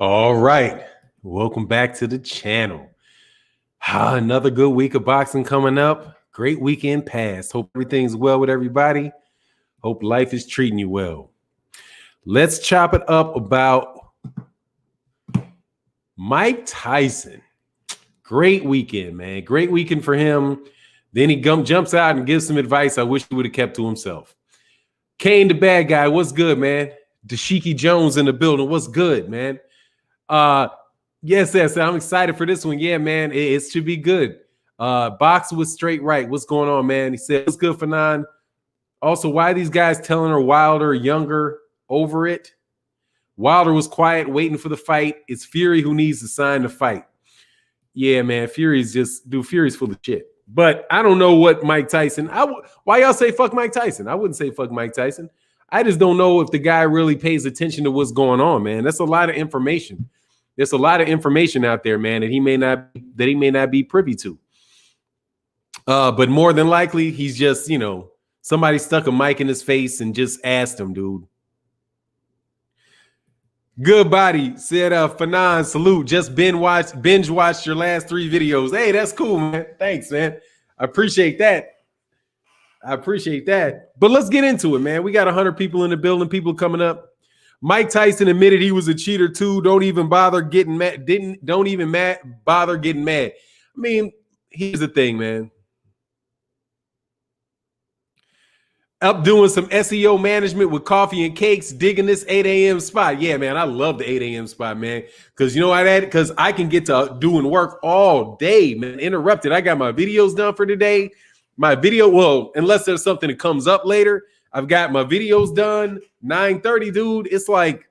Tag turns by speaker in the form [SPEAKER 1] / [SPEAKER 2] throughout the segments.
[SPEAKER 1] All right. Welcome back to the channel. Another good week of boxing coming up. Great weekend past. Hope everything's well with everybody. Hope life is treating you well. Let's chop it up about Mike Tyson. Great weekend, man. Great weekend for him. Then he jumps out and gives some advice I wish he would have kept to himself. Kane, the bad guy, what's good, man? Dashiki Jones in the building, what's good, man? Yes, I'm excited for this one. Yeah, man, it should be good. Box was straight right. What's going on, man? He said, what's good, Fannon? Also, why are these guys telling her Wilder younger over it? Wilder was quiet, waiting for the fight. It's Fury who needs to sign the fight. Yeah, man, Fury's full of shit. But I don't know what Mike Tyson. Why y'all say fuck Mike Tyson? I wouldn't say fuck Mike Tyson. I just don't know if the guy really pays attention to what's going on, man. That's a lot of information. There's a lot of information out there, man, that he may not be privy to. But more than likely, he's just, somebody stuck a mic in his face and just asked him, dude. Goodbody said, Fannon, salute. Just binge watched your last 3 videos. Hey, that's cool, man. Thanks, man. I appreciate that. But let's get into it, man. We got 100 people in the building, people coming up. Mike Tyson admitted he was a cheater too. Don't even bother getting mad. Bother getting mad. I mean, here's the thing, man. Up doing some SEO management with coffee and cakes, digging this 8 a.m. spot. Yeah, man, I love the 8 a.m. spot, man. Because you know why? Because I can get to doing work all day, man. Interrupted. I got my videos done for today. Well, unless there's something that comes up later, I've got my videos done. 9:30, dude. It's like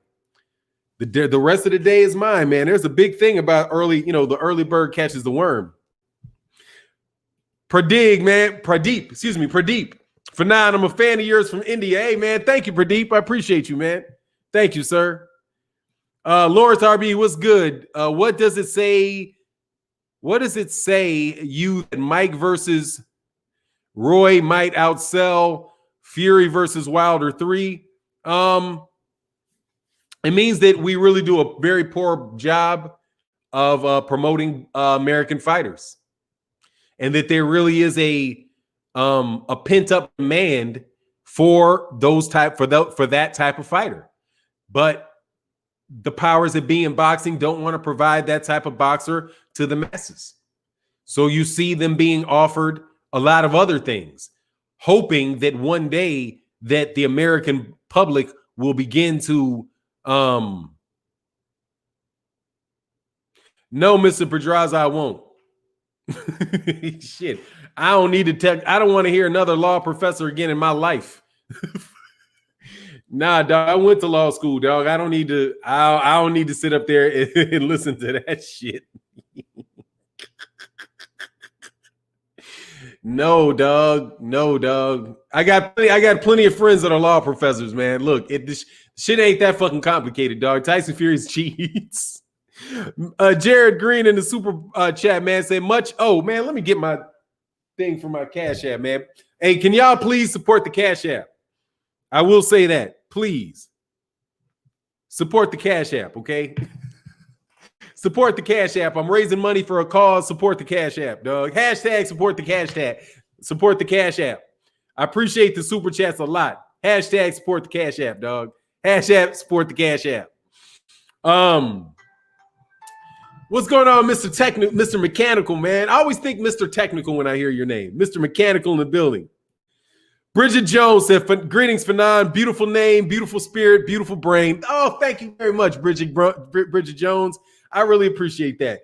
[SPEAKER 1] the rest of the day is mine, man. There's a big thing about early, the early bird catches the worm. Pradeep. Fannon, I'm a fan of yours from India. Hey, man, thank you, Pradeep. I appreciate you, man. Thank you, sir. Lawrence RB, what's good? What does it say? What does it say that Mike versus Roy might outsell Fury versus Wilder 3? It means that we really do a very poor job of promoting American fighters, and that there really is a pent-up demand for that type of fighter. But the powers that be in boxing don't want to provide that type of boxer to the masses. So you see them being offered a lot of other things, hoping that one day that the American public will begin to no, Mr. Pedraza, I won't. Shit. I don't need to tech. I don't want to hear another law professor again in my life. Nah, dog. I went to law school, dog. I don't need to. I don't need to sit up there and listen to that shit. No, dog. No, dog. I got plenty of friends that are law professors, man. Look, this shit ain't that fucking complicated, dog. Tyson Fury's cheats. Jared Green in the super chat, man, said much. Oh, man, let me get my thing for my Cash App, man. Hey, can y'all please support the Cash App? I will say that. Please support the Cash App, okay? Support the Cash App. I'm raising money for a cause. Support the Cash App, dog. Hashtag support the Cash App. Support the Cash App. I appreciate the super chats a lot. Hashtag support the Cash App, dog. Hashtag support the Cash App. What's going on, Mr. Mechanical, man? I always think Mr. Technical when I hear your name. Mr. Mechanical in the building. Bridget Jones said, greetings, Fannon. Beautiful name, beautiful spirit, beautiful brain. Oh, thank you very much, Bridget Jones. I really appreciate that.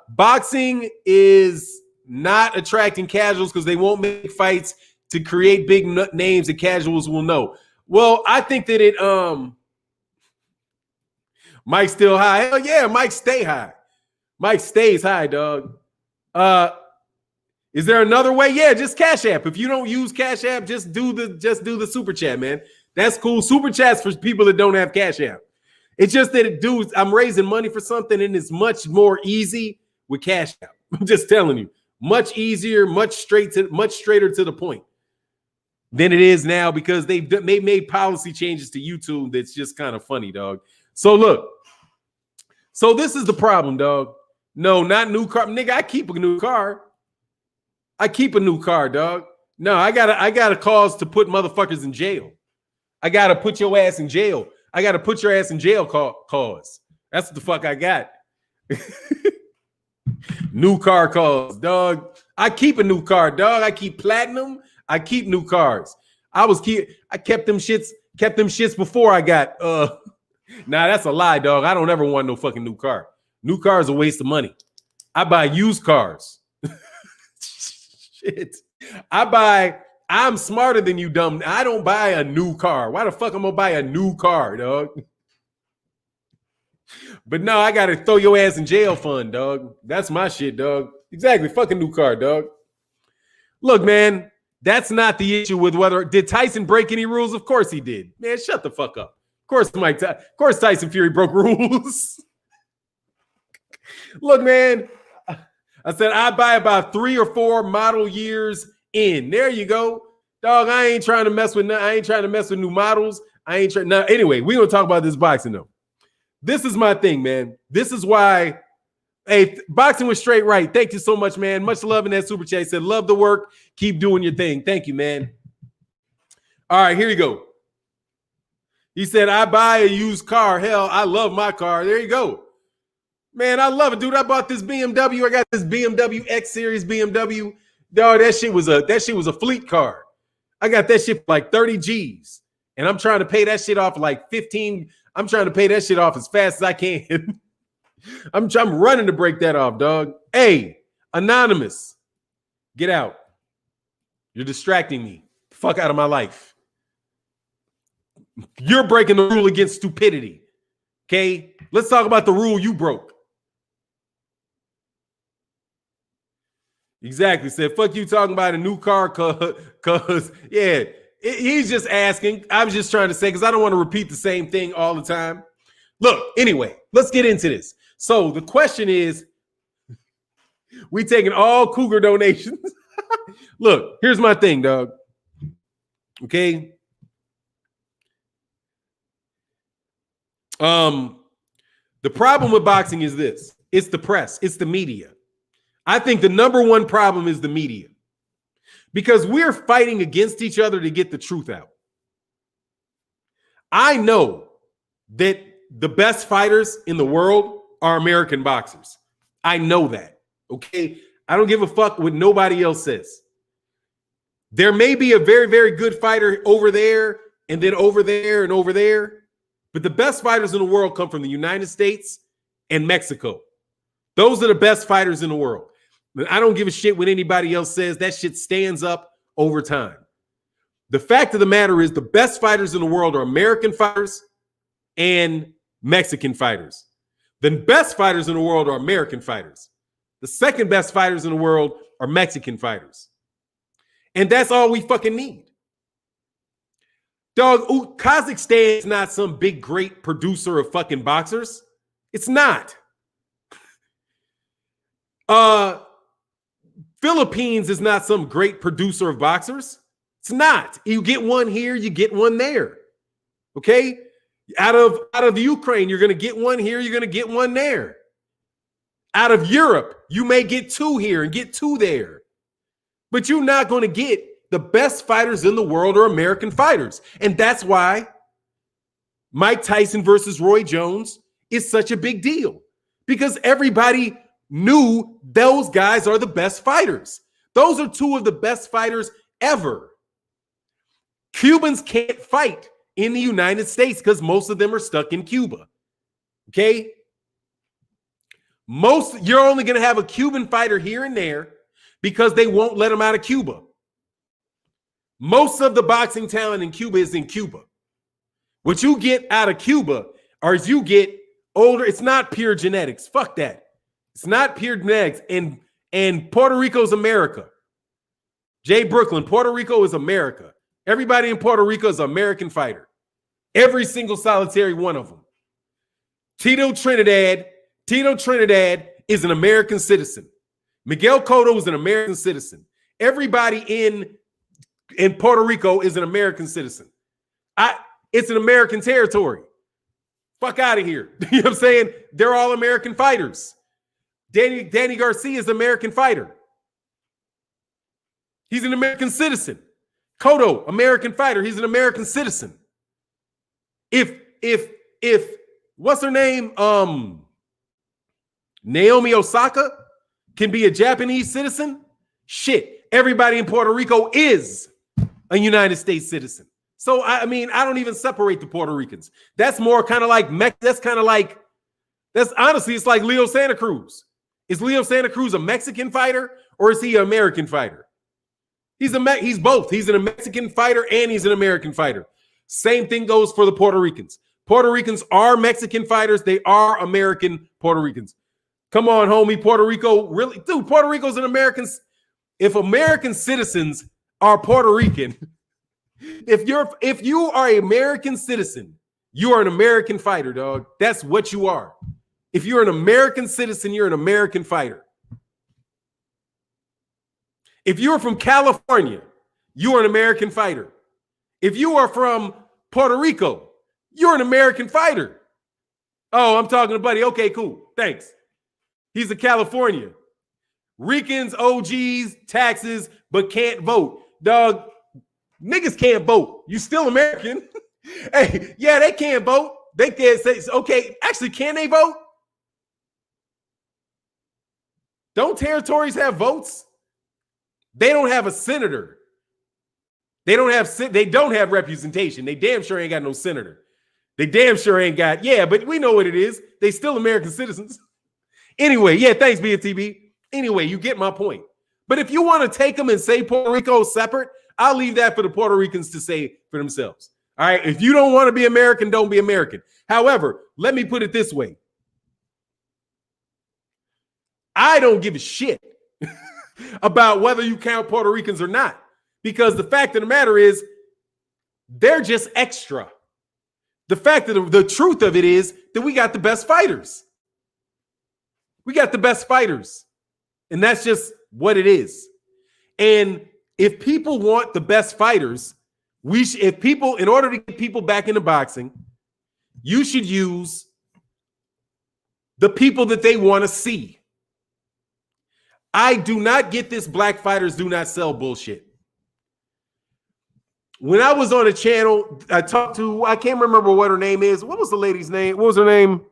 [SPEAKER 1] Boxing is not attracting casuals because they won't make fights to create big names that casuals will know. Well, I think that it Mike's still high. Hell yeah, Mike stay high. Mike stays high, dog. Is there another way? Yeah, just Cash App. If you don't use Cash App, just do the super chat, man. That's cool. Super chats for people that don't have Cash App. It's just that I'm raising money for something, and it's much more easy with Cash App. I'm just telling you, much easier, much straighter to the point than it is now because they made policy changes to YouTube. That's just kind of funny, dog. So look, So this is the problem, dog. No, not new car. Nigga, I keep a new car. I keep a new car, dog. No, I got a cause to put motherfuckers in jail. I got to put your ass in jail. I got to put your ass in jail cause. That's what the fuck I got. New car cause, dog. I keep a new car, dog. I keep platinum. I keep new cars. I kept them shits before I got nah, that's a lie, dog. I don't ever want no fucking new car. New car is a waste of money. I buy used cars. Shit. I'm smarter than you, dumb. I don't buy a new car. Why the fuck I'm gonna buy a new car, dog? But no, I gotta throw your ass in jail fund, dog. That's my shit, dog. Exactly. Fucking new car, dog. Look, man, that's not the issue with whether did Tyson break any rules? Of course he did. Man, shut the fuck up. Of course Tyson Fury broke rules. Look, man, I said I buy about 3 or 4 model years in. There you go. Dog, I ain't trying to mess with new models. Now, anyway, we're gonna talk about this boxing though. This is my thing, man. This is why, hey, boxing was straight right. Thank you so much, man. Much love in that super chat. He said, love the work. Keep doing your thing. Thank you, man. All right, here you go. He said, I buy a used car. Hell, I love my car. There you go. Man, I love it, dude. I bought this BMW. I got this BMW X Series BMW. Dog, that shit was a fleet car. I got that shit for like 30 G's. And I'm trying to pay that shit off like 15. I'm trying to pay that shit off as fast as I can. I'm running to break that off, dog. Hey, Anonymous, get out. You're distracting me. Fuck out of my life. You're breaking the rule against stupidity. Okay? Let's talk about the rule you broke. Exactly. Said, fuck you talking about a new car cause yeah. He's just asking. I was just trying to say, because I don't want to repeat the same thing all the time. Look, anyway, let's get into this. So the question is, we taking all Cougar donations. Look, here's my thing, dog. Okay. The problem with boxing is this. It's the press. It's the media. I think the number one problem is the media. Because we're fighting against each other to get the truth out. I know that the best fighters in the world are American boxers. I know that, okay? I don't give a fuck what nobody else says. There may be a very, very good fighter over there and then over there and over there, but the best fighters in the world come from the United States and Mexico. Those are the best fighters in the world. I don't give a shit what anybody else says. That shit stands up over time. The fact of the matter is the best fighters in the world are American fighters and Mexican fighters. The best fighters in the world are American fighters. The second best fighters in the world are Mexican fighters. And that's all we fucking need. Dog, Kazakhstan is not some big, great producer of fucking boxers. It's not. Philippines is not some great producer of boxers. It's not. You get one here, you get one there. Okay? Out of Ukraine, you're going to get one here, you're going to get one there. Out of Europe, you may get 2 here and get 2 there. But you're not going to get the best fighters in the world are American fighters. And that's why Mike Tyson versus Roy Jones is such a big deal. Because everybody knew those guys are the best fighters. Those are 2 of the best fighters ever. Cubans can't fight in the United States because most of them are stuck in Cuba. Okay? You're only going to have a Cuban fighter here and there because they won't let them out of Cuba. Most of the boxing talent in Cuba is in Cuba. What you get out of Cuba or as you get older, it's not pure genetics. Fuck that. It's not pure genetics. And Puerto Rico's America. Jay Brooklyn, Puerto Rico is America. Everybody in Puerto Rico is an American fighter. Every single solitary one of them. Tito Trinidad is an American citizen. Miguel Cotto is an American citizen. Everybody in Puerto Rico is an American citizen. It's an American territory. Fuck out of here. You know what I'm saying? They're all American fighters. Danny Garcia is an American fighter. He's an American citizen. Cotto, American fighter. He's an American citizen. If what's her name? Naomi Osaka can be a Japanese citizen. Shit, everybody in Puerto Rico is a United States citizen. So I mean, I don't even separate the Puerto Ricans. That's more kind of like that's honestly, it's like Leo Santa Cruz. Is Leo Santa Cruz a Mexican fighter or is he an American fighter? He's both. He's a Mexican fighter and he's an American fighter. Same thing goes for the Puerto Ricans. Puerto Ricans are Mexican fighters. They are American Puerto Ricans. Come on, homie. Puerto Rico, really? Dude, Puerto Rico's an American. If American citizens are Puerto Rican, if you are an American citizen, you are an American fighter, dog. That's what you are. If you're an American citizen, you're an American fighter. If you're from California, you are an American fighter. If you are from Puerto Rico, you're an American fighter. Oh, I'm talking to Buddy. Okay, cool. Thanks. He's a California. Ricans, OGs, taxes, but can't vote. Dog, niggas can't vote. You still American. Hey, yeah, they can't vote. They can't say, okay, actually, can they vote? Don't territories have votes? They don't have a senator. They don't have representation. They damn sure ain't got no senator. They damn sure ain't got, yeah, but we know what it is. They still American citizens. Anyway, yeah, thanks, BTB. Anyway, you get my point. But if you want to take them and say Puerto Rico is separate, I'll leave that for the Puerto Ricans to say for themselves. All right, if you don't want to be American, don't be American. However, let me put it this way. I don't give a shit about whether you count Puerto Ricans or not, because the fact of the matter is they're just extra. The fact that the truth of it is that we got the best fighters. We got the best fighters, and that's just what it is. And if people want the best fighters, in order to get people back into boxing, you should use the people that they want to see. I do not get this black fighters do not sell bullshit. When I was on a channel, I talked to, I can't remember what her name is. What was the lady's name? What was her name?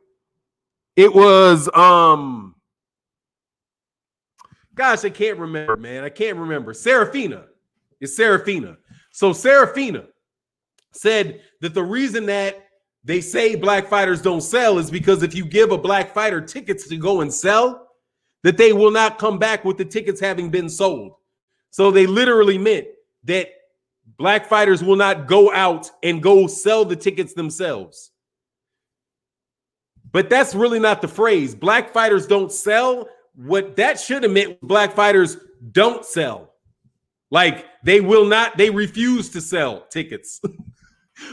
[SPEAKER 1] It was, gosh, I can't remember, man. I can't remember. Serafina. It's Serafina. So Serafina said that the reason that they say black fighters don't sell is because if you give a black fighter tickets to go and sell, that they will not come back with the tickets having been sold. So they literally meant that black fighters will not go out and go sell the tickets themselves. But that's really not the phrase. Black fighters don't sell. What that should have meant, black fighters don't sell. Like they refuse to sell tickets.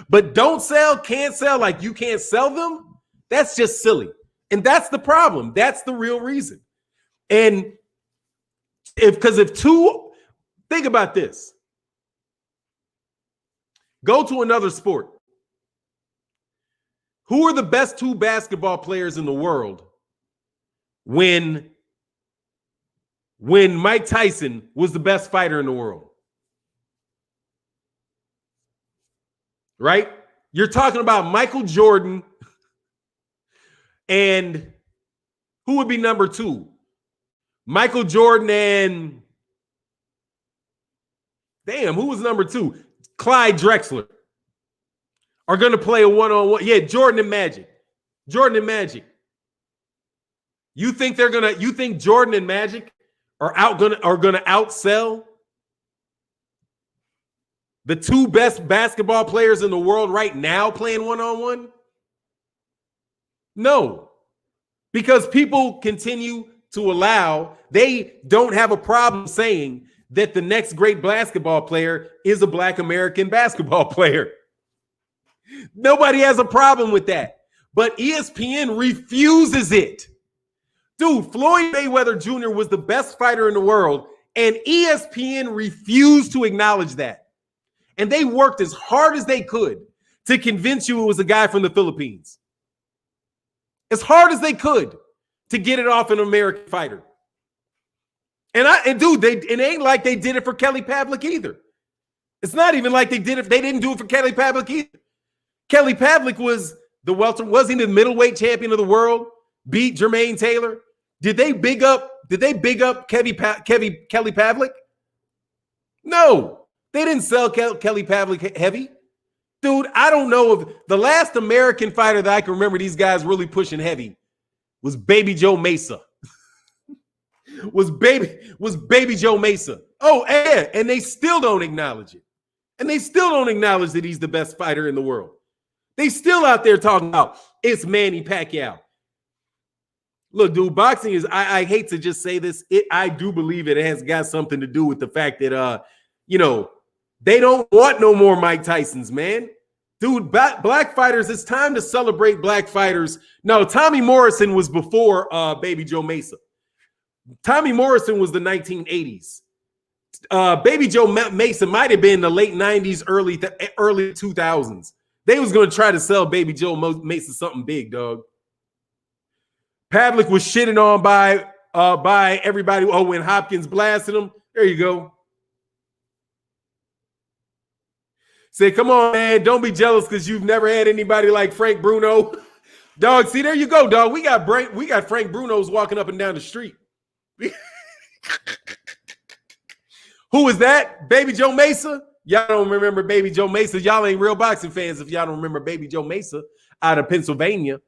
[SPEAKER 1] But don't sell, can't sell, like you can't sell them. That's just silly. And that's the problem. That's the real reason. And think about this. Go to another sport. Who are the best two basketball players in the world when Mike Tyson was the best fighter in the world? Right? You're talking about Michael Jordan and who would be number two? Michael Jordan and who was number two? Clyde Drexler are going to play a one-on-one. Yeah, Jordan and Magic. You think Jordan and Magic are going to outsell the two best basketball players in the world right now playing one-on-one? No. Because people continue to allow, they don't have a problem saying that the next great basketball player is a black American basketball player. Nobody has a problem with that. But ESPN refuses it. Dude, Floyd Mayweather Jr. was the best fighter in the world, and ESPN refused to acknowledge that. And they worked as hard as they could to convince you it was a guy from the Philippines. as hard as they could to get it off an American fighter. And dude, it ain't like they did it for Kelly Pavlik either. It's not even like they didn't do it for Kelly Pavlik either. Kelly Pavlik was wasn't he the middleweight champion of the world? Beat Jermaine Taylor. Did they big up Kelly Pavlik? No, they didn't sell Kelly Pavlik heavy. Dude, I don't know if the last American fighter that I can remember these guys really pushing heavy was Baby Joe Mesa. was Baby Joe Mesa. Oh, and they still don't acknowledge it. And they still don't acknowledge that he's the best fighter in the world. They still out there talking about it's Manny Pacquiao. Look, dude, boxing is, I hate to just say this. I do believe it has got something to do with the fact that, they don't want no more Mike Tysons, man. Dude, black fighters, it's time to celebrate black fighters. No, Tommy Morrison was before Baby Joe Mesa. Tommy Morrison was the 1980s. Baby Joe Mesa might have been the late 90s, early 2000s. They was going to try to sell Baby Joe Mesa something big, dog. Pavlik was shitting on by everybody. Oh, when Hopkins blasted him. There you go. Say, come on, man. Don't be jealous because you've never had anybody like Frank Bruno. Dog, see, there you go, dog. We got Frank Bruno's walking up and down the street. Who is that? Baby Joe Mesa? Y'all don't remember Baby Joe Mesa. Y'all ain't real boxing fans if y'all don't remember Baby Joe Mesa out of Pennsylvania.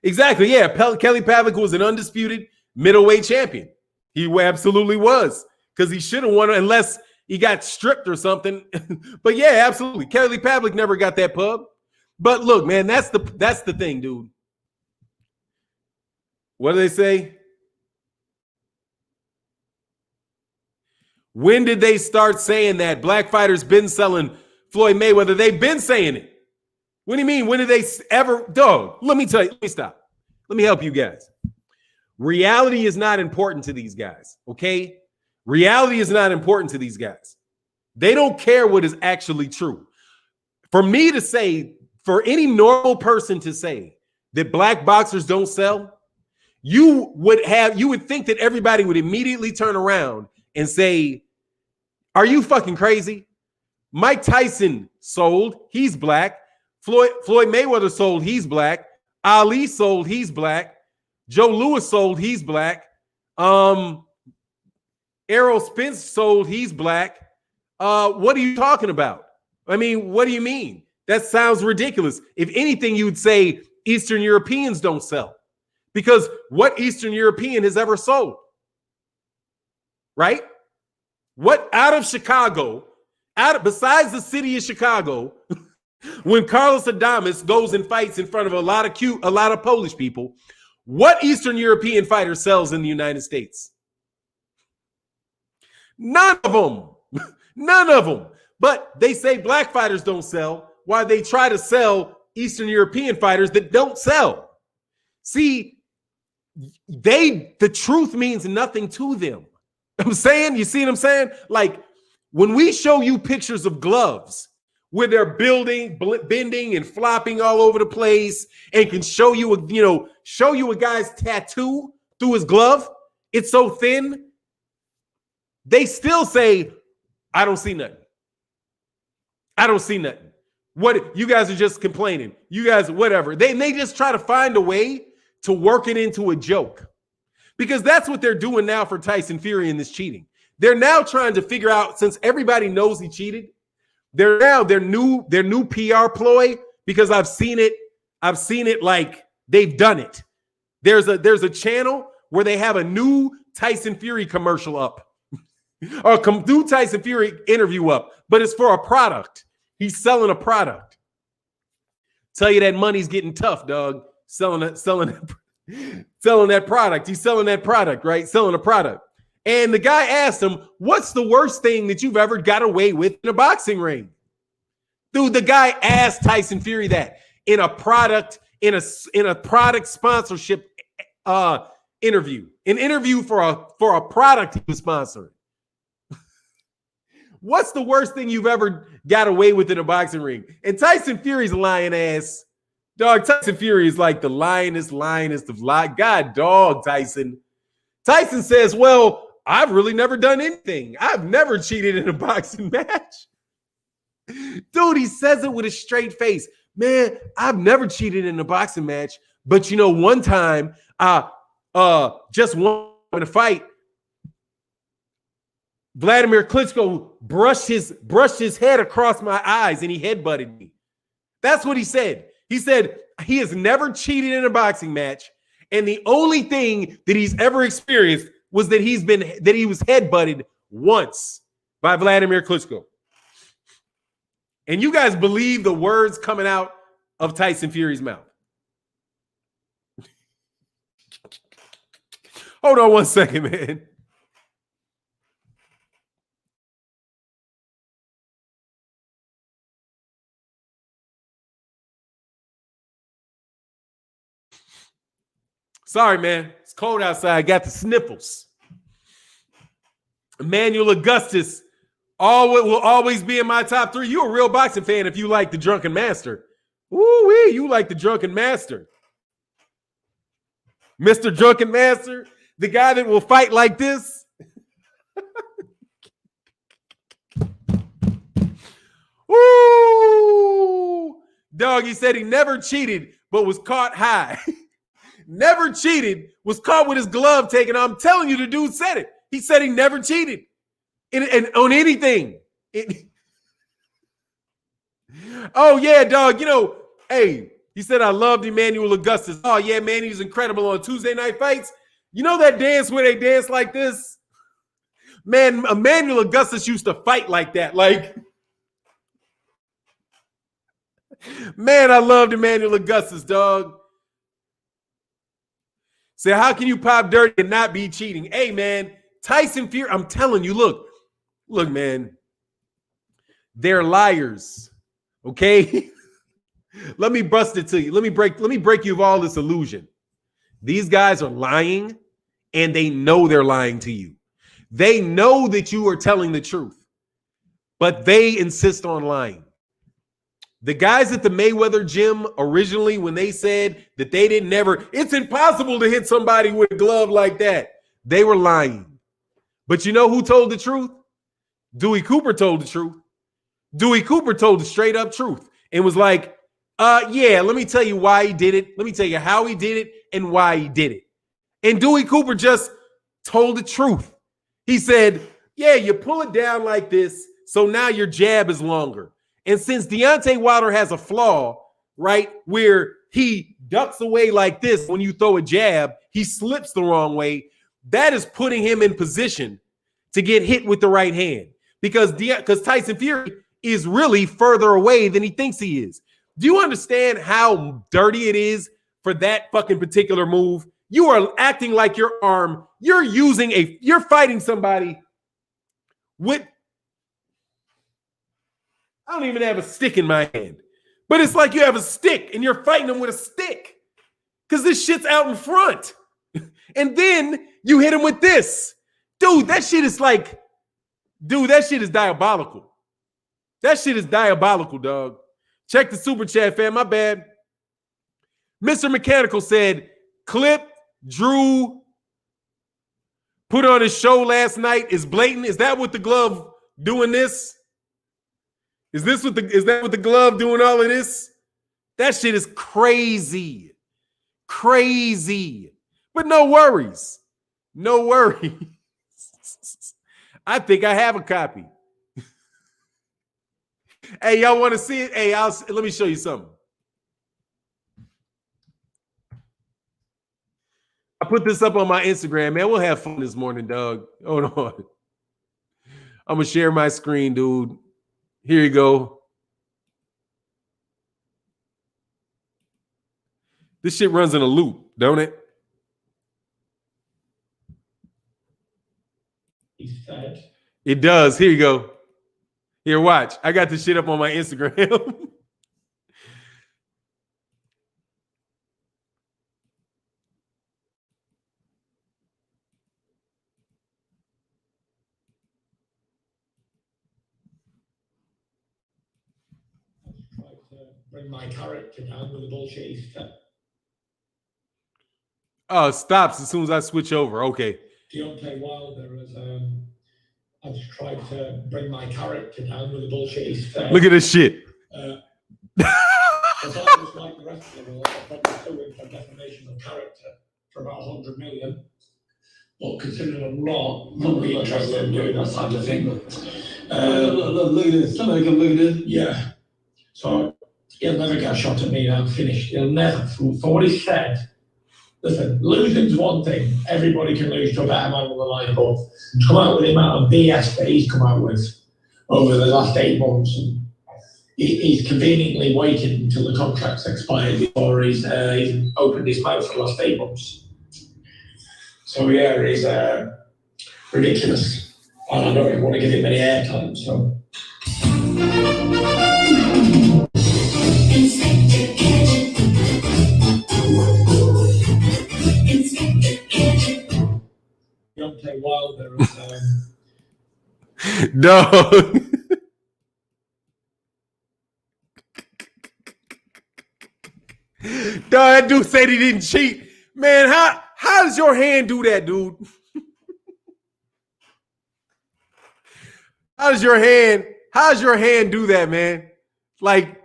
[SPEAKER 1] Exactly, yeah. Kelly Pavlik was an undisputed middleweight champion. He absolutely was, because he should have won unless he got stripped or something. But yeah, absolutely. Kelly Pavlik never got that pub. But look, man, that's the thing, dude. What do they say? When did they start saying that? Black fighters been selling Floyd Mayweather. They've been saying it. What do you mean? When did they ever? Dog, let me tell you. Let me stop. Let me help you guys. Reality is not important to these guys, okay? Reality is not important to these guys. They don't care what is actually true. For me to say, for any normal person to say that black boxers don't sell, you would think that everybody would immediately turn around and say, are you fucking crazy? Mike Tyson sold, he's black. Floyd Mayweather sold, he's black. Ali sold, he's black. Joe Louis sold, he's black. Errol Spence sold, he's black. What are you talking about? I mean, what do you mean? That sounds ridiculous. If anything, you'd say Eastern Europeans don't sell. Because what Eastern European has ever sold? Right? What out of Chicago, besides the city of Chicago, when Carlos Adames goes and fights in front of a lot of Polish people, what Eastern European fighter sells in the United States? None of them. None of them. But they say black fighters don't sell, while they try to sell Eastern European fighters that don't sell. See, the truth means nothing to them. I'm saying, you see what I'm saying? Like, when we show you pictures of gloves where they're bending and flopping all over the place, and can show you a guy's tattoo through his glove, it's so thin, they still say, I don't see nothing. I don't see nothing. What, you guys are just complaining. You guys, whatever. They just try to find a way to work it into a joke. Because that's what they're doing now for Tyson Fury in this cheating. They're now trying to figure out, since everybody knows he cheated, their new PR ploy, because I've seen it like they've done it. There's a channel where they have a new Tyson Fury commercial up. Or new Tyson Fury interview up, but it's for a product. He's selling a product. Tell you that money's getting tough, dog. Selling that product. He's selling that product, right? Selling a product. And the guy asked him, what's the worst thing that you've ever got away with in a boxing ring? Dude, the guy asked Tyson Fury that in a product sponsorship interview. An interview for a product he was sponsoring. What's the worst thing you've ever got away with in a boxing ring? And Tyson Fury's lying ass Dog, Tyson Fury is like the lioness of lie. God, dog, Tyson. Tyson says, well, I've really never done anything. I've never cheated in a boxing match. Dude, he says it with a straight face. Man, I've never cheated in a boxing match. But you know, one time just one in a fight, Vladimir Klitschko brushed his head across my eyes and he headbutted me. That's what he said. He said he has never cheated in a boxing match, and the only thing that he's ever experienced was that he was headbutted once by Vladimir Klitschko. And you guys believe the words coming out of Tyson Fury's mouth. Hold on one second, man. Sorry, man. It's cold outside. I got the sniffles. Emmanuel Augustus will always be in my top 3. You're a real boxing fan if you like the Drunken Master. Ooh-wee, you like the Drunken Master. Mr. Drunken Master, the guy that will fight like this. Ooh, dog, he said he never cheated, but was caught high. Never cheated, was caught with his glove taken. I'm telling you, the dude said it. He said he never cheated and on anything. Oh, yeah, dog. You know, hey, he said, I loved Emmanuel Augustus. Oh, yeah, man, he was incredible on Tuesday Night Fights. You know that dance where they dance like this? Man, Emmanuel Augustus used to fight like that. Like, man, I loved Emmanuel Augustus, dog. Say, how can you pop dirty and not be cheating? Hey, man, Tyson Fury, I'm telling you, look, man, they're liars, okay? Let me bust it to you. Let me break you of all this illusion. These guys are lying, and they know they're lying to you. They know that you are telling the truth, but they insist on lying. The guys at the Mayweather gym originally, when they said that they didn't it's impossible to hit somebody with a glove like that, they were lying. But you know who told the truth? Dewey Cooper told the truth. Dewey Cooper told the straight up truth and was like, yeah, let me tell you why he did it. Let me tell you how he did it and why he did it. And Dewey Cooper just told the truth. He said, yeah, you pull it down like this, so now your jab is longer. And since Deontay Wilder has a flaw, right, where he ducks away like this when you throw a jab, he slips the wrong way, that is putting him in position to get hit with the right hand because Tyson Fury is really further away than he thinks he is. Do you understand how dirty it is for that fucking particular move? You are acting like your arm, you're fighting somebody with, I don't even have a stick in my hand, but it's like you have a stick and you're fighting them with a stick because this shit's out in front. And then you hit him with this. Dude, that shit is diabolical. That shit is diabolical, dog. Check the super chat, fam. My bad. Mr. Mechanical said, clip Drew put on his show last night is blatant. Is that what the glove doing this? Is that what the glove doing all of this? That shit is crazy. Crazy. But no worries. No worries. I think I have a copy. Hey, y'all want to see it? Hey, let me show you something. I put this up on my Instagram, man. We'll have fun this morning, dog. Hold on. I'm going to share my screen, dude. Here you go. This shit runs in a loop, don't it? It does. Here you go. Here, watch. I got this shit up on my Instagram.
[SPEAKER 2] bring my character down with a bullshit stuff.
[SPEAKER 1] Oh, stops as soon as I switch over. Okay.
[SPEAKER 2] Deontay Wilder has tried to bring my character down with a bullshit stuff.
[SPEAKER 1] Look at this shit.
[SPEAKER 2] I thought it was like the rest of the world. I probably sue him for defamation of character for about 100 million. But considering I'm not really interested in doing that type of thing. Look at this. Somebody come look at this. Yeah. So he'll never get a shot at me. I'm finished. He'll never. For what he said, listen, losing's one thing. Everybody can lose to a better man on the line. But to come out with the amount of BS that he's come out with over the last 8 months, and he's conveniently waited until the contract's expired before he's opened his mouth for the last 8 months. So yeah, he's ridiculous. And I don't even want to give him any airtime, so. Deontay Wilder
[SPEAKER 1] No. Dog, that dude said he didn't cheat. Man, how does your hand do that, dude? How does your hand do that, man? Like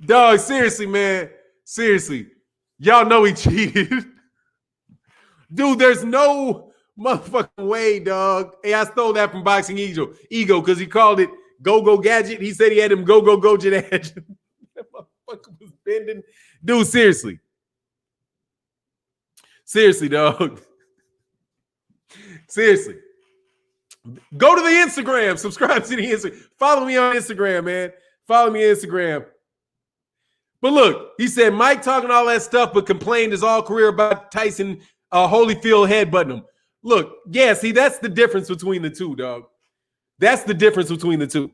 [SPEAKER 1] dog, seriously, man. Seriously. Y'all know he cheated. Dude, there's no motherfucking way, dog. Hey, I stole that from Boxing Ego because he called it Go-Go Gadget. He said he had him Go-Go Gadget. That motherfucker was bending. Dude, seriously. Seriously, dog. Seriously. Go to the Instagram. Subscribe to the Instagram. Follow me on Instagram, man. Follow me on Instagram. But look, he said Mike talking all that stuff, but complained his all career about Tyson Holyfield headbutting him. Look, yeah, see, that's the difference between the two, dog. That's the difference between the two.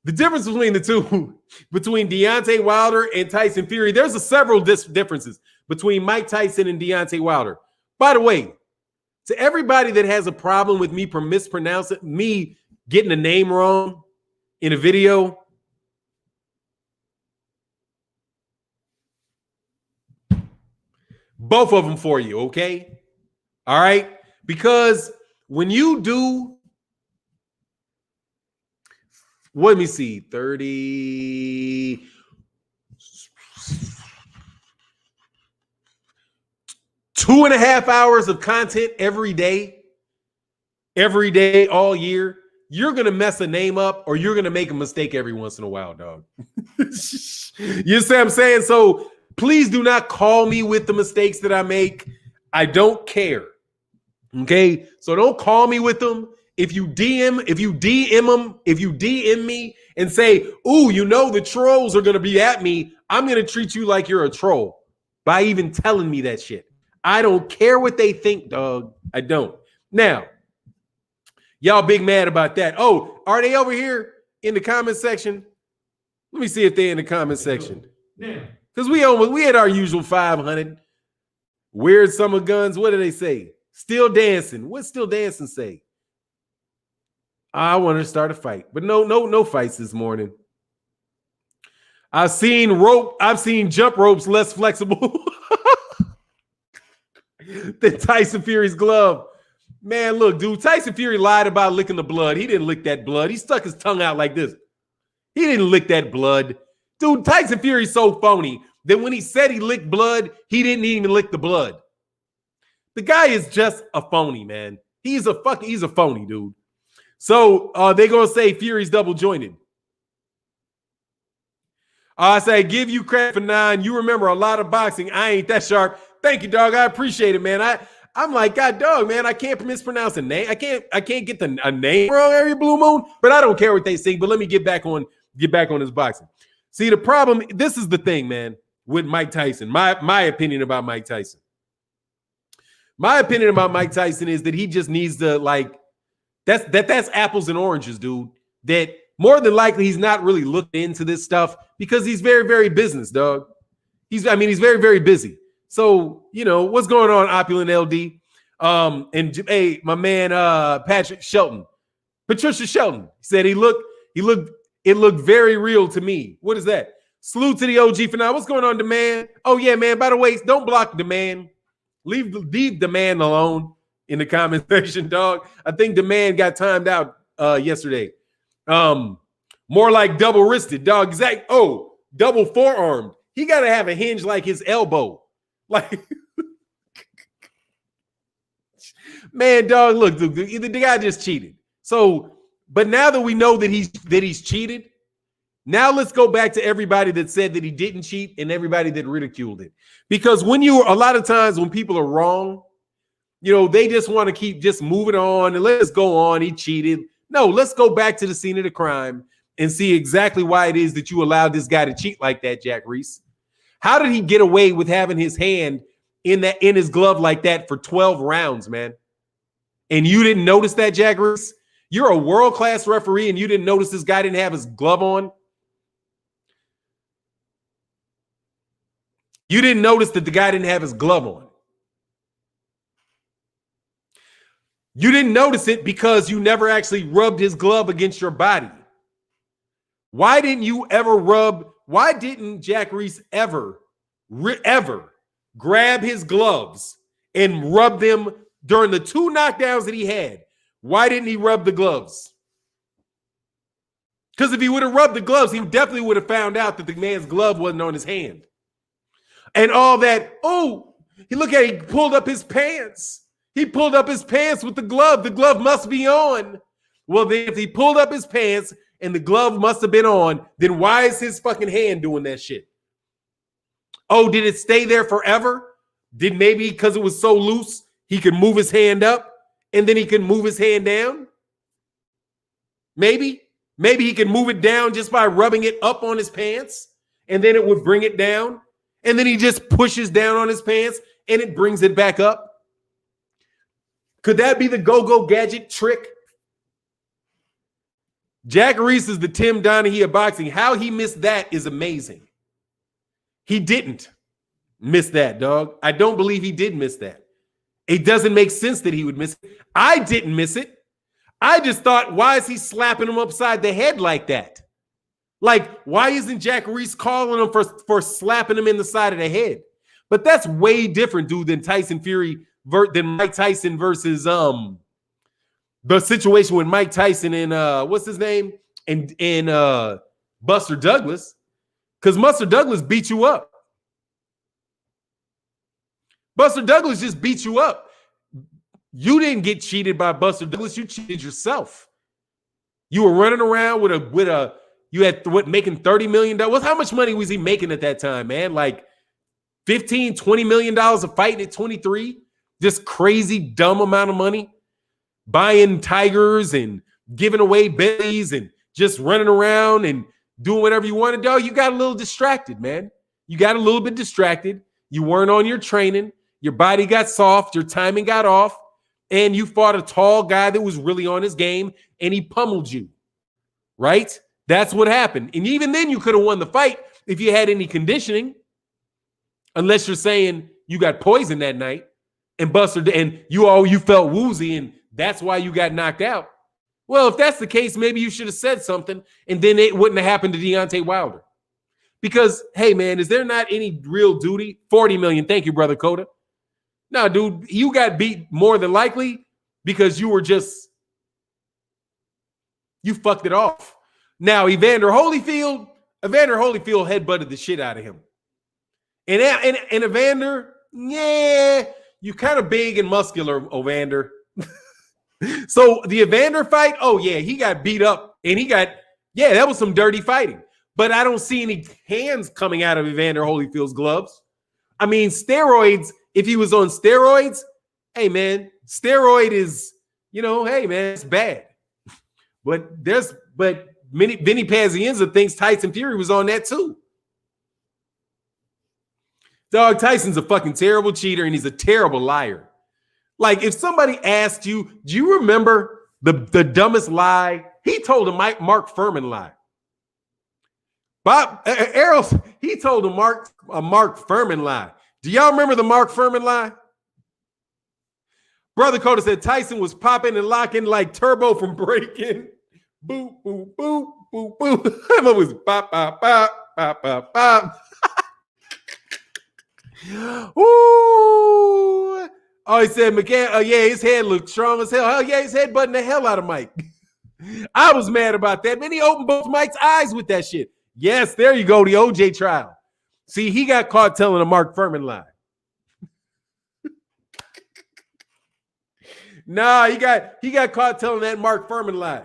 [SPEAKER 1] The difference between the two, between Deontay Wilder and Tyson Fury, there's several differences between Mike Tyson and Deontay Wilder. By the way, to everybody that has a problem with me mispronouncing, me getting a name wrong in a video, both of them for you, okay? All right? Because when you do, let me see, 30, 2.5 hours of content every day, all year, you're going to mess a name up or you're going to make a mistake every once in a while, dog. You see what I'm saying? So please do not call me with the mistakes that I make. I don't care. Okay? So don't call me with them. If you DM me and say, ooh, you know the trolls are going to be at me, I'm going to treat you like you're a troll by even telling me that shit. I don't care what they think, dog. I don't. Now, y'all big mad about that. Oh, are they over here in the comment section? Let me see if they're in the comment section.
[SPEAKER 2] Yeah.
[SPEAKER 1] Because we had our usual 500. Weird Summer Guns. What do they say? Still dancing. What Still Dancing say? I want to start a fight, but no fights this morning. I've seen jump ropes less flexible than Tyson Fury's glove. Man, look, dude, Tyson Fury lied about licking the blood. He didn't lick that blood. He stuck his tongue out like this. He didn't lick that blood. Dude, Tyson Fury's so phony that when he said he licked blood, he didn't even lick the blood. The guy is just a phony, man. He's a phony, dude. So they're going to say Fury's double jointed. I say, give you credit for 9. You remember a lot of boxing. I ain't that sharp. Thank you, dog. I appreciate it, man. I'm like, God, dog, man, I can't mispronounce a name. I can't get a name wrong every blue moon, but I don't care what they say. But let me get back on this boxing. See, the problem, this is the thing, man, with Mike Tyson. My opinion about Mike Tyson. My opinion about Mike Tyson is that he just needs to, like, that's apples and oranges, dude. That more than likely he's not really looked into this stuff because he's very, very business, dog. He's very, very busy. So, you know, what's going on, Opulent LD? And hey, my man Patricia Shelton said it looked very real to me. What is that? Salute to the OG for now. What's going on, Demand? Oh yeah, man. By the way, don't block Demand. Leave Demand alone in the comment section, dog. I think Demand got timed out yesterday. More like double wristed, dog. Exact. Oh, double forearmed. He got to have a hinge like his elbow. Like, man, dog, look, the guy just cheated. So, but now that we know that he's cheated, now let's go back to everybody that said that he didn't cheat and everybody that ridiculed it. Because a lot of times when people are wrong, you know, they just want to keep just moving on and let's go on. He cheated. No, let's go back to the scene of the crime and see exactly why it is that you allowed this guy to cheat like that, Jack Reese. How did he get away with having his hand in his glove like that for 12 rounds, man? And you didn't notice that, Jack Reese? You're a world-class referee and you didn't notice this guy didn't have his glove on? You didn't notice that the guy didn't have his glove on. You didn't notice it because you never actually rubbed his glove against your body. Why didn't Jack Reese ever grab his gloves and rub them during the 2 knockdowns that he had? Why didn't he rub the gloves? Because if he would have rubbed the gloves, he definitely would have found out that the man's glove wasn't on his hand. And all that, he pulled up his pants. He pulled up his pants with the glove. The glove must be on. Well, then if he pulled up his pants and the glove must have been on, then why is his fucking hand doing that shit? Oh, did it stay there forever? Did maybe because it was so loose, he could move his hand up and then he could move his hand down? Maybe he could move it down just by rubbing it up on his pants and then it would bring it down. And then he just pushes down on his pants and it brings it back up. Could that be the go-go gadget trick? Jack Reese is the Tim Donaghy of boxing. How he missed that is amazing. He didn't miss that, dog. I don't believe he did miss that. It doesn't make sense that he would miss it. I didn't miss it. I just thought, why is he slapping him upside the head like that? Like, why isn't Jack Reese calling him for slapping him in the side of the head? But that's way different, dude, than than Mike Tyson versus the situation with Mike Tyson and what's his name? And Buster Douglas. Because Buster Douglas beat you up. Buster Douglas just beat you up. You didn't get cheated by Buster Douglas. You cheated yourself. You were running around you had making $30 million. How much money was he making at that time, man? Like $15-20 million a fight at 23? Just crazy, dumb amount of money. Buying tigers and giving away bellies and just running around and doing whatever you want to do. You got a little distracted, man. You got a little bit distracted. You weren't on your training. Your body got soft. Your timing got off. And you fought a tall guy that was really on his game and he pummeled you, right? That's what happened. And even then you could have won the fight if you had any conditioning, unless you're saying you got poisoned that night and you felt woozy and that's why you got knocked out. Well, if that's the case, maybe you should have said something and then it wouldn't have happened to Deontay Wilder. Because, hey, man, is there not any real duty? 40 million. Thank you, brother Coda. No, dude, you got beat more than likely because you fucked it off. Now, Evander Holyfield headbutted the shit out of him. And Evander, yeah, you kind of big and muscular, Evander. So the Evander fight, oh yeah, he got beat up and that was some dirty fighting. But I don't see any hands coming out of Evander Holyfield's gloves. I mean, steroids, if he was on steroids, hey man, steroid is, hey man, it's bad. But Vinny Pazienza thinks Tyson Fury was on that too. Dog, Tyson's a fucking terrible cheater and he's a terrible liar. Like, if somebody asked you, do you remember the dumbest lie? He told a Mark Furman lie. Bob Errol, he told a Mark Furman lie. Do y'all remember the Mark Furman lie? Brother Coda said Tyson was popping and locking like Turbo from Breaking. Boop, boop, boop, boop, boop. That was pop, pop, pop, pop, pop, pop. Ooh. Oh, he said, McCann, yeah, his head looked strong as hell. Hell yeah, his head butting the hell out of Mike. I was mad about that. Man, he opened both Mike's eyes with that shit. Yes, there you go, the OJ trial. See, he got caught telling a Mark Furman lie. Nah, he got caught telling that Mark Furman lie.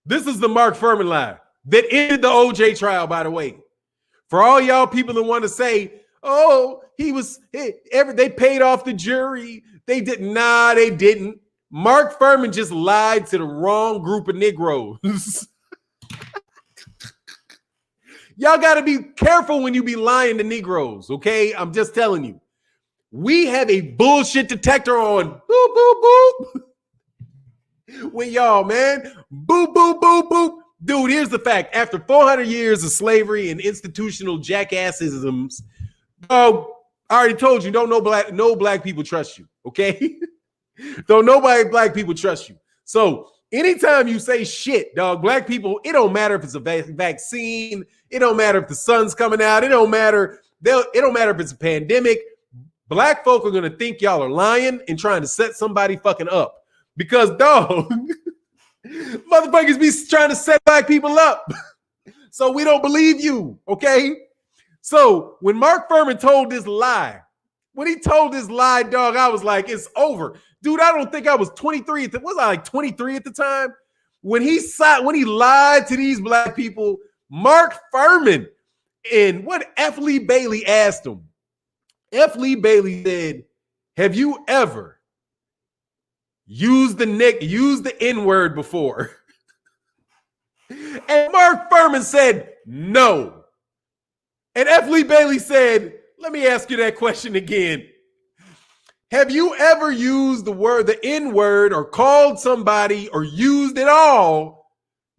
[SPEAKER 1] This is the Mark Furman lie that ended the OJ trial, by the way. For all y'all people that want to say, oh, they paid off the jury. They didn't. Nah, they didn't. Mark Furman just lied to the wrong group of Negroes. Y'all got to be careful when you be lying to Negroes, okay? I'm just telling you. We have a bullshit detector on. Boop, boop, boop. With y'all, man. Boop, boop, boop, boop. Dude, here's the fact. After 400 years of slavery and institutional jackassisms, I already told you, no black people trust you, okay? Don't nobody black people trust you. So anytime you say shit, dog, black people, it don't matter if it's a vaccine. It don't matter if the sun's coming out. It don't matter. It don't matter if it's a pandemic. Black folk are going to think y'all are lying and trying to set somebody fucking up. Because, dog, motherfuckers be trying to set black people up. So we don't believe you, okay? So when Mark Furman told this lie, dog, I was like, it's over. Dude, I don't think I was 23. Was I like 23 at the time? When he lied to these black people, Mark Furman and what F. Lee Bailey asked him. F. Lee Bailey said, have you ever used the N-word before? And Mark Furman said, no. And F. Lee Bailey said, let me ask you that question again. Have you ever used the N-word, or called somebody or used at all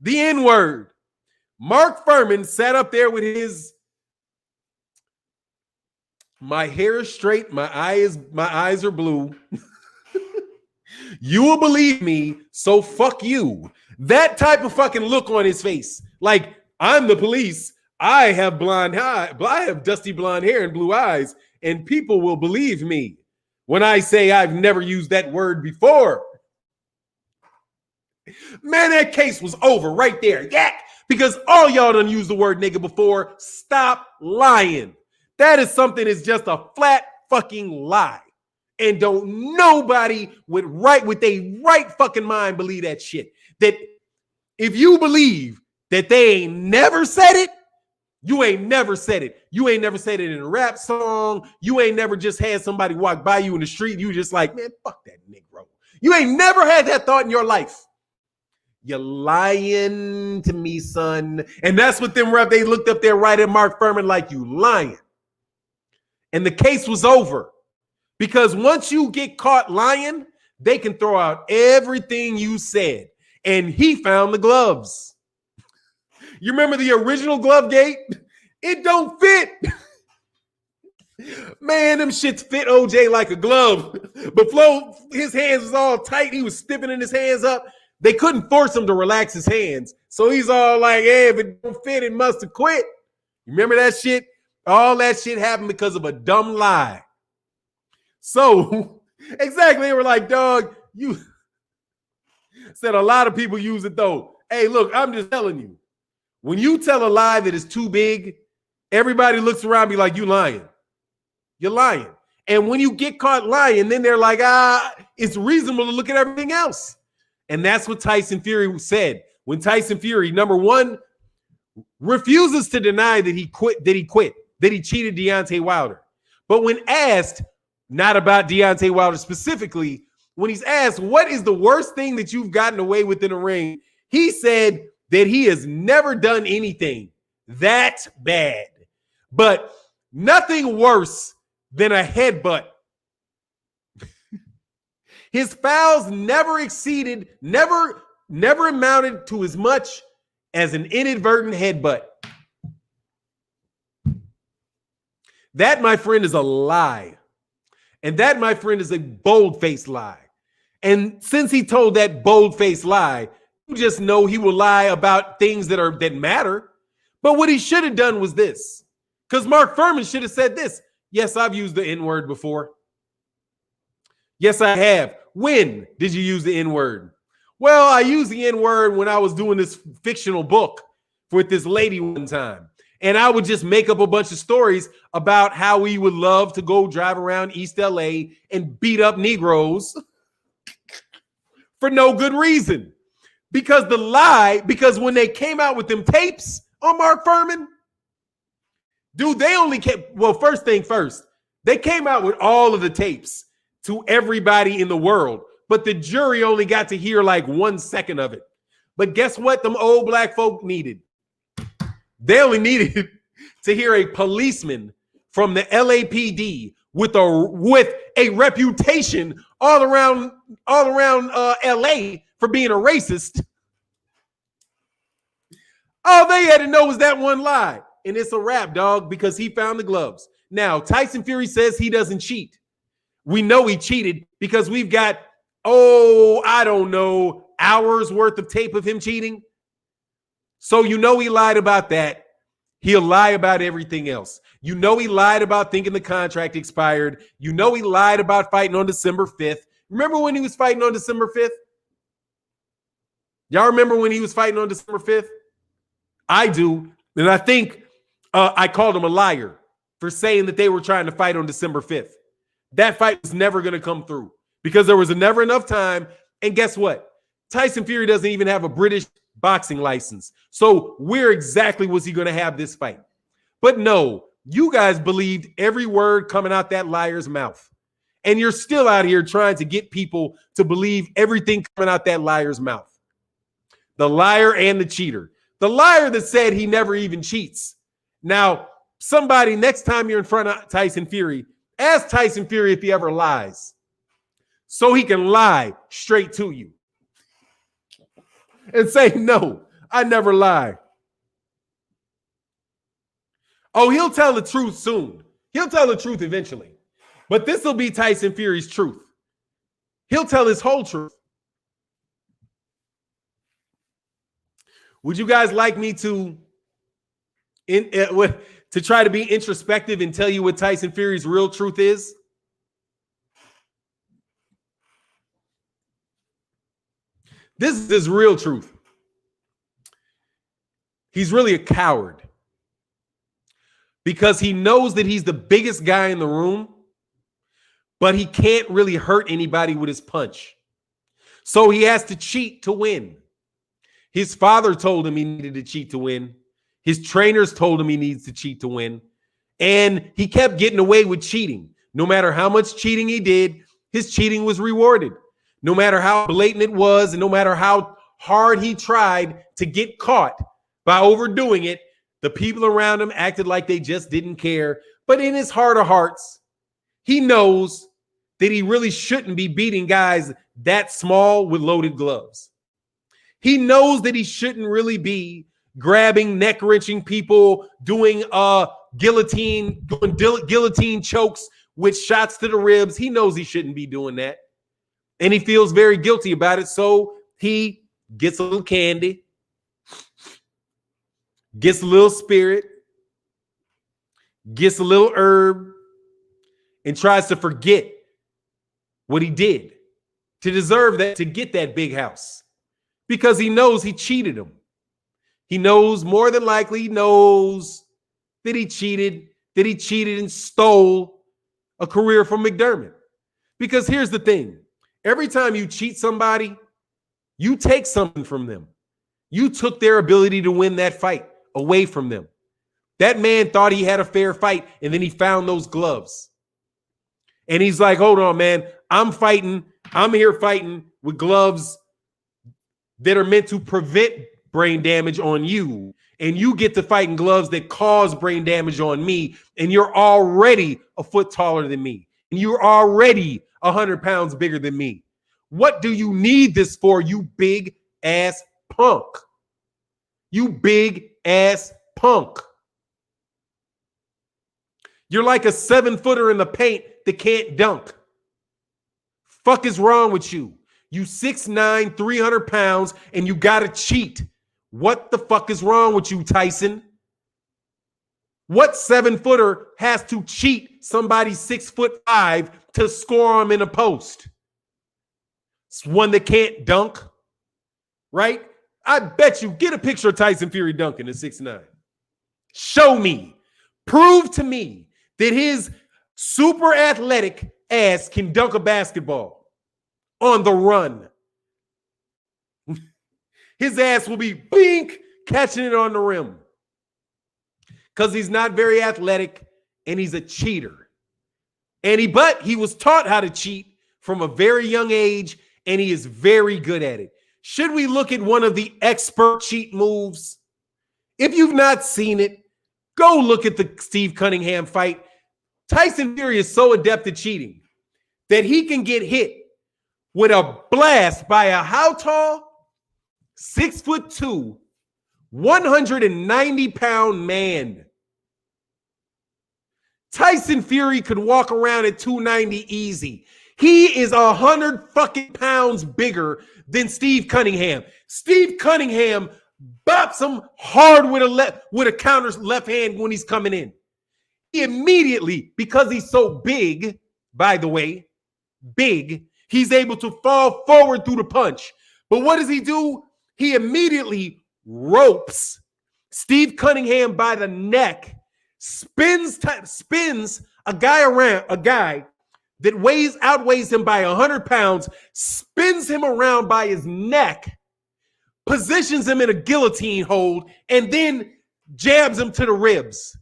[SPEAKER 1] the N-word? Mark Furman sat up there with his, my hair is straight, my eyes are blue. You will believe me, so fuck you. That type of fucking look on his face. Like, I'm the police. I have blonde hair. I have dusty blonde hair and blue eyes, and people will believe me when I say I've never used that word before. Man, that case was over right there. Yak! Because all y'all done used the word nigga before. Stop lying. That is something that's just a flat fucking lie. And don't nobody with they right fucking mind believe that shit. That if you believe that they ain't never said it, you ain't never said it. You ain't never said it in a rap song. You ain't never just had somebody walk by you in the street. You just like, man, fuck that Negro. You ain't never had that thought in your life. You're lying to me, son. And that's what they looked up there right at Mark Furman like, you lying. And the case was over. Because once you get caught lying, they can throw out everything you said. And he found the gloves. You remember the original glove gate? It don't fit. Man, them shits fit OJ like a glove. But Flo, his hands was all tight. He was stiffening his hands up. They couldn't force him to relax his hands. So he's all like, hey, if it don't fit, it must have quit. You remember that shit? All that shit happened because of a dumb lie. So, exactly, they were like, dog, you said a lot of people use it though. Hey, look, I'm just telling you. When you tell a lie that is too big, everybody looks around and be like, you lying. You're lying. And when you get caught lying, then they're like, it's reasonable to look at everything else. And that's what Tyson Fury said. When Tyson Fury, number one, refuses to deny that he cheated Deontay Wilder. But when asked, not about Deontay Wilder specifically, when he's asked, what is the worst thing that you've gotten away with in a ring? He said that he has never done anything that bad, but nothing worse than a headbutt. His fouls never amounted to as much as an inadvertent headbutt. That, my friend, is a lie. And that, my friend, is a bold-faced lie. And since he told that bold-faced lie, you just know he will lie about things that matter. But what he should have done was this. Because Mark Furman should have said this. Yes, I've used the N-word before. Yes, I have. When did you use the N-word? Well, I used the N-word when I was doing this fictional book with this lady one time. And I would just make up a bunch of stories about how we would love to go drive around East LA and beat up Negroes for no good reason. Because when they came out with them tapes on Mark Furman, dude, they only kept, well, first thing first, they came out with all of the tapes to everybody in the world, but the jury only got to hear like 1 second of it. But guess what them old black folk needed? They only needed to hear a policeman from the LAPD with a reputation all around LA for being a racist. All they had to know was that one lie. And it's a wrap, dog, because he found the gloves. Now, Tyson Fury says he doesn't cheat. We know he cheated because we've got, I don't know, hours worth of tape of him cheating. So you know he lied about that. He'll lie about everything else. You know he lied about thinking the contract expired. You know he lied about fighting on December 5th. Remember when he was fighting on December 5th? Y'all remember when he was fighting on December 5th? I do. And I think I called him a liar for saying that they were trying to fight on December 5th. That fight was never going to come through because there was never enough time. And guess what? Tyson Fury doesn't even have a British boxing license. So where exactly was he going to have this fight? But no, you guys believed every word coming out that liar's mouth. And you're still out here trying to get people to believe everything coming out that liar's mouth. The liar and the cheater. The liar that said he never even cheats. Now, somebody, next time you're in front of Tyson Fury, ask Tyson Fury if he ever lies so he can lie straight to you and say, no, I never lie. Oh, he'll tell the truth soon. He'll tell the truth eventually. But this will be Tyson Fury's truth. He'll tell his whole truth. Would you guys like me to try to be introspective and tell you what Tyson Fury's real truth is? This is his real truth. He's really a coward because he knows that he's the biggest guy in the room, but he can't really hurt anybody with his punch. So he has to cheat to win. His father told him he needed to cheat to win. His trainers told him he needs to cheat to win. And he kept getting away with cheating. No matter how much cheating he did, his cheating was rewarded. No matter how blatant it was, and no matter how hard he tried to get caught by overdoing it, the people around him acted like they just didn't care. But in his heart of hearts, he knows that he really shouldn't be beating guys that small with loaded gloves. He knows that he shouldn't really be grabbing, neck-wrenching people, doing guillotine chokes with shots to the ribs. He knows he shouldn't be doing that. And he feels very guilty about it. So he gets a little candy, gets a little spirit, gets a little herb, and tries to forget what he did to deserve that, to get that big house. Because he knows he cheated him. He knows, more than likely, he knows that he cheated and stole a career from McDermott. Because here's the thing. Every time you cheat somebody, you take something from them. You took their ability to win that fight away from them. That man thought he had a fair fight, and then he found those gloves. And he's like, hold on, man. I'm here fighting with gloves that are meant to prevent brain damage on you. And you get to fight in gloves that cause brain damage on me. And you're already a foot taller than me. And you're already 100 pounds bigger than me. What do you need this for, you big ass punk? You big ass punk. You're like a 7-footer in the paint that can't dunk. Fuck is wrong with you? You 6'9", 300 pounds, and you gotta cheat. What the fuck is wrong with you, Tyson? What 7-footer has to cheat somebody 6'5" to score him in a post? It's one that can't dunk, right? I bet you, get a picture of Tyson Fury dunking at 6'9". Show me, prove to me that his super athletic ass can dunk a basketball on the run. His ass will be bink catching it on the rim because he's not very athletic and he's a cheater. But he was taught how to cheat from a very young age and he is very good at it. Should we look at one of the expert cheat moves? If you've not seen it, go look at the Steve Cunningham fight. Tyson Fury is so adept at cheating that he can get hit with a blast by a how tall? 6'2", 190-pound man. Tyson Fury could walk around at 290 easy. He is 100 fucking pounds bigger than Steve Cunningham. Steve Cunningham bops him hard with a counter left hand when he's coming in. He immediately, because he's so big, by the way, big, he's able to fall forward through the punch. But what does he do? He immediately ropes Steve Cunningham by the neck, spins a guy that outweighs him by 100 pounds, spins him around by his neck, positions him in a guillotine hold, and then jabs him to the ribs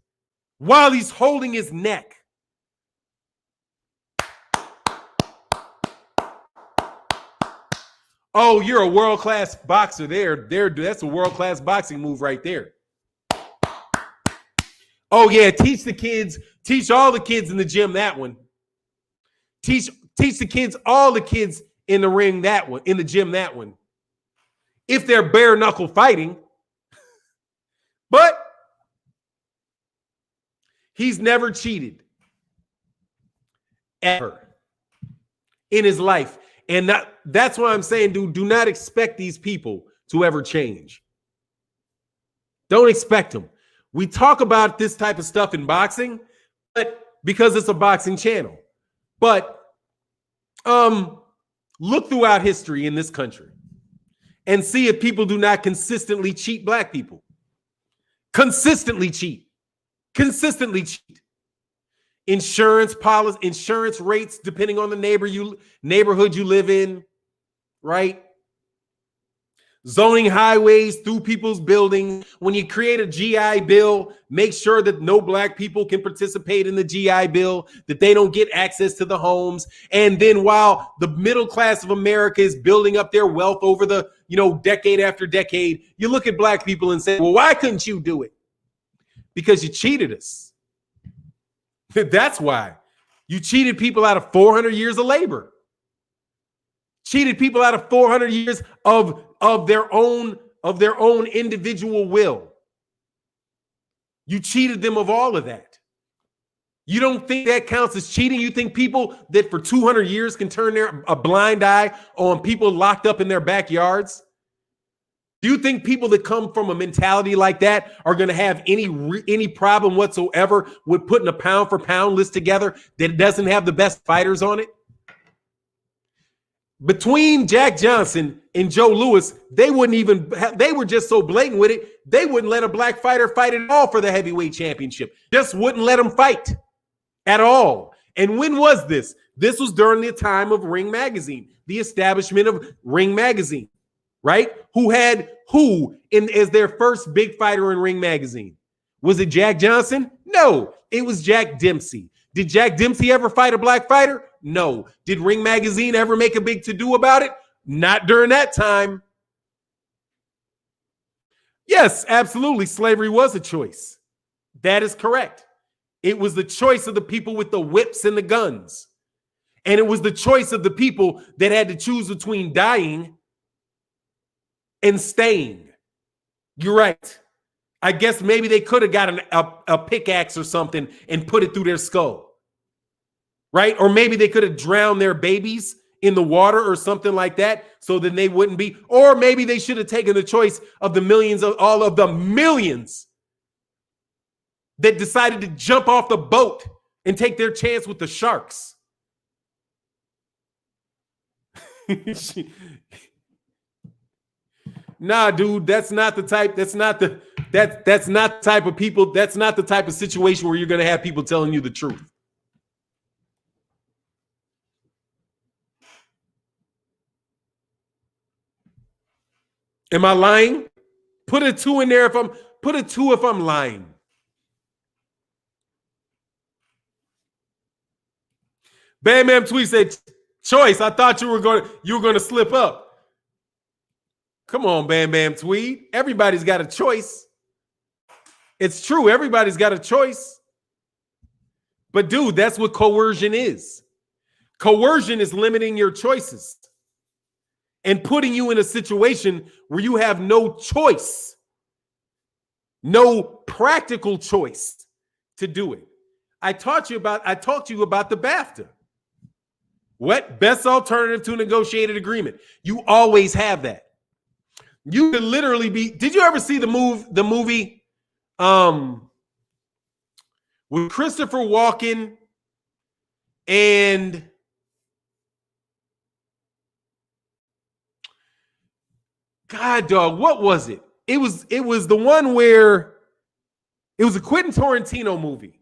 [SPEAKER 1] while he's holding his neck. Oh, you're a world-class boxer there. That's a world-class boxing move right there. Oh, yeah, teach all the kids in the gym that one. Teach all the kids in the ring that one, in the gym that one. If they're bare-knuckle fighting. But he's never cheated. Ever. In his life. And that's why I'm saying, dude, do not expect these people to ever change. Don't expect them. We talk about this type of stuff in boxing, but because it's a boxing channel. But look throughout history in this country and see if people do not consistently cheat black people. Consistently cheat. Consistently cheat. Insurance policy, insurance rates, depending on the neighborhood you live in, right? Zoning highways through people's buildings. When you create a GI Bill, make sure that no black people can participate in the GI Bill, that they don't get access to the homes. And then while the middle class of America is building up their wealth over the, decade after decade, you look at black people and say, well, why couldn't you do it? Because you cheated us. That's why. You cheated people out of 400 years of labor. Cheated people out of 400 years of their own individual will. You cheated them of all of that. You don't think that counts as cheating? You think people that for 200 years can turn a blind eye on people locked up in their backyards? Do you think people that come from a mentality like that are going to have any problem whatsoever with putting a pound for pound list together that doesn't have the best fighters on it? Between Jack Johnson and Joe Louis, they were just so blatant with it, they wouldn't let a black fighter fight at all for the heavyweight championship. Just wouldn't let them fight at as when was this? This was during the time of Ring Magazine, the establishment of Ring Magazine. Right? Who as their first big fighter in Ring Magazine? Was it Jack Johnson? No, it was Jack Dempsey. Did Jack Dempsey ever fight a black fighter? No. Did Ring Magazine ever make a big to-do about it? Not during that time. Yes, absolutely. Slavery was a choice. That is correct. It was the choice of the people with the whips and the guns. And it was the choice of the people that had to choose between dying and staying. You're right. I guess maybe they could have got a pickaxe or something and put it through their skull. right? Or maybe they could have drowned their babies in the water or something like that, so then they wouldn't be. Or maybe they should have taken the choice of the millions, of all of the millions that decided to jump off the boat and take their chance with the sharks. Nah, dude, that's not the type. That's not the type of people. That's not the type of situation where you're going to have people telling you the truth. Am I lying? Put a 2 in there if I'm lying. Bam Bam Tweet said, "Choice. I thought you were going to slip up." Come on, Bam Bam Tweet. Everybody's got a choice. It's true. Everybody's got a choice. But dude, that's what coercion is. Coercion is limiting your choices and putting you in a situation where you have no choice, no practical choice to do it. I talked to you about the BAFTA. What? Best alternative to negotiated agreement. You always have that. You could literally be. Did you ever see the movie with Christopher Walken and God dog, what was it? It was the one where it was a Quentin Tarantino movie.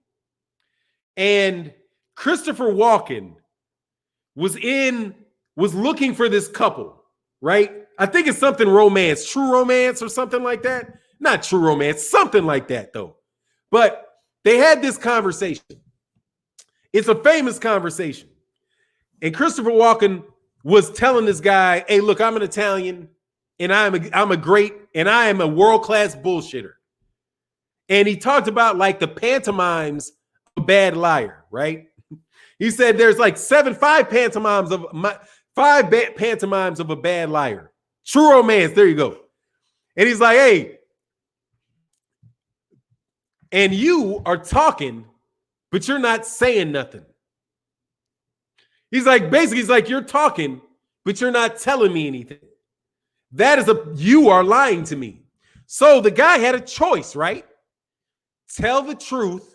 [SPEAKER 1] And Christopher Walken was looking for this couple, right? I think it's something romance, True Romance or something like that. Not True Romance, something like that though. But they had this conversation. It's a famous conversation. And Christopher Walken was telling this guy, "Hey, look, I'm an Italian and I'm a world-class bullshitter." And he talked about like the pantomimes of a bad liar, right? He said there's like five pantomimes of a bad liar. True Romance, there you go. And he's like, "Hey, and you are talking, but you're not saying nothing." He's like, you're talking, but you're not telling me anything. You are lying to me. So the guy had a choice, right? Tell the truth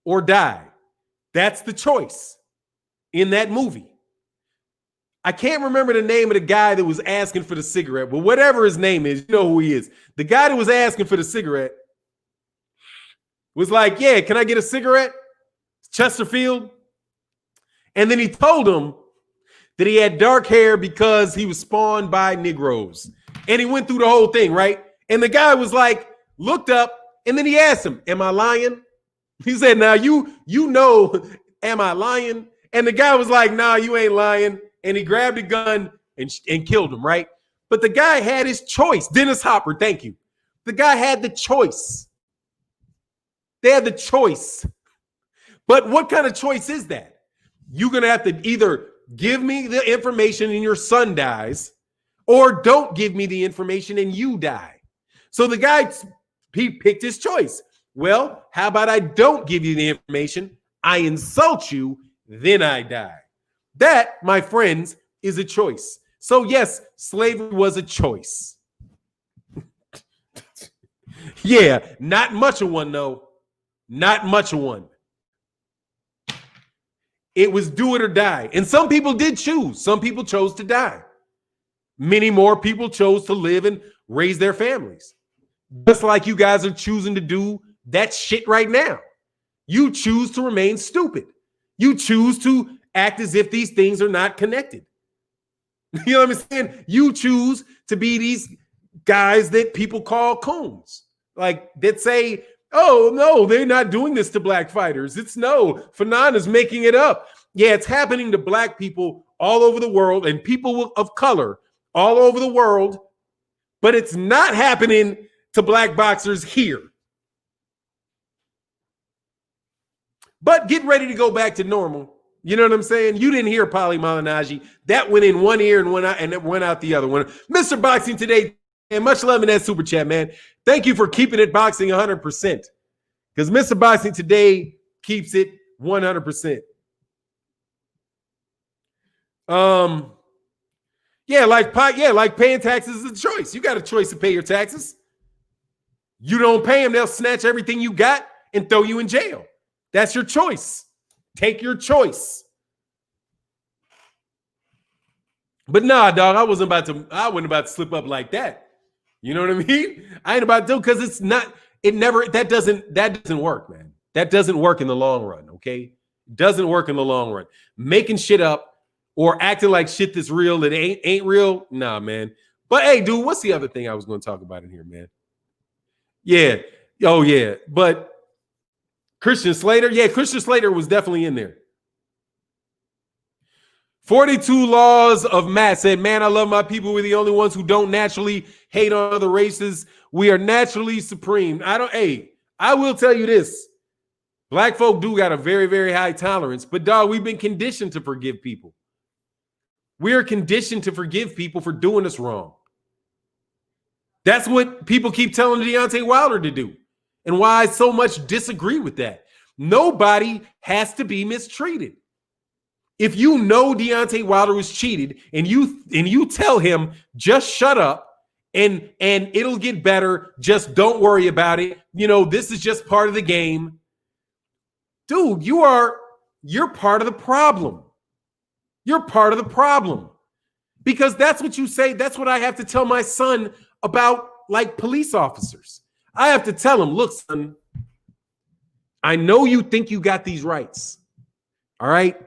[SPEAKER 1] or die. That's the choice in that movie. I can't remember the name of the guy that was asking for the cigarette, but whatever his name is, you know who he is. The guy that was asking for the cigarette was like, "Yeah, can I get a cigarette?" Chesterfield. And then he told him that he had dark hair because he was spawned by Negroes. And he went through the whole thing, right? And the guy was like, looked up, and then he asked him, "Am I lying?" He said, "Now you know, am I lying?" And the guy was like, "Nah, you ain't lying." And he grabbed a gun and killed him, right? But the guy had his choice. Dennis Hopper, thank you. The guy had the choice. They had the choice. But what kind of choice is that? You're going to have to either give me the information and your son dies, or don't give me the information and you die. So the guy, he picked his choice. Well, how about I don't give you the information, I insult you, then I die. That, my friends, is a choice. So yes, slavery was a choice. Yeah, not much of one though. Not much of one. It was do it or die. And some people did choose. Some people chose to die. Many more people chose to live and raise their families. Just like you guys are choosing to do that shit right now. You choose to remain stupid. You choose to act as if these things are not connected. You know what I'm saying? You choose to be these guys that people call coons. Like that say, "Oh, no, they're not doing this to black fighters. It's no, Fannon is making it up." Yeah, it's happening to black people all over the world and people of color all over the world, but it's not happening to black boxers here. But get ready to go back to normal. You know what I'm saying? You didn't hear Polly Malignaggi. That went in one ear and it went out the other one. Mr. Boxing Today, and much love in that super chat, man. Thank you for keeping it boxing 100%. Because Mr. Boxing Today keeps it 100%. Yeah, like paying taxes is a choice. You got a choice to pay your taxes. You don't pay them, they'll snatch everything you got and throw you in jail. That's your choice. Take your choice. But nah, dog, I wasn't about to slip up like that. You know what I mean? I ain't about to do, because that doesn't work, man. That doesn't work in the long run, okay? It doesn't work in the long run. Making shit up or acting like shit that's real that ain't real, nah, man. But hey, dude, what's the other thing I was going to talk about in here, man? Yeah. Oh, yeah. But Christian Slater was definitely in there. 42 Laws of Matt said, man, I love my people. We're the only ones who don't naturally hate on other races. We are naturally supreme. I will tell you this. Black folk do got a very, very high tolerance. But, dog, we've been conditioned to forgive people. We are conditioned to forgive people for doing us wrong. That's what people keep telling Deontay Wilder to do, and why I so much disagree with that. Nobody has to be mistreated. If you know Deontay Wilder was cheated and you tell him, just shut up and it'll get better, just don't worry about it. You know, this is just part of the game. Dude, you're part of the problem. You're part of the problem. Because that's what you say. That's what I have to tell my son about, like, police officers. I have to tell him, look, son, I know you think you got these rights. All right?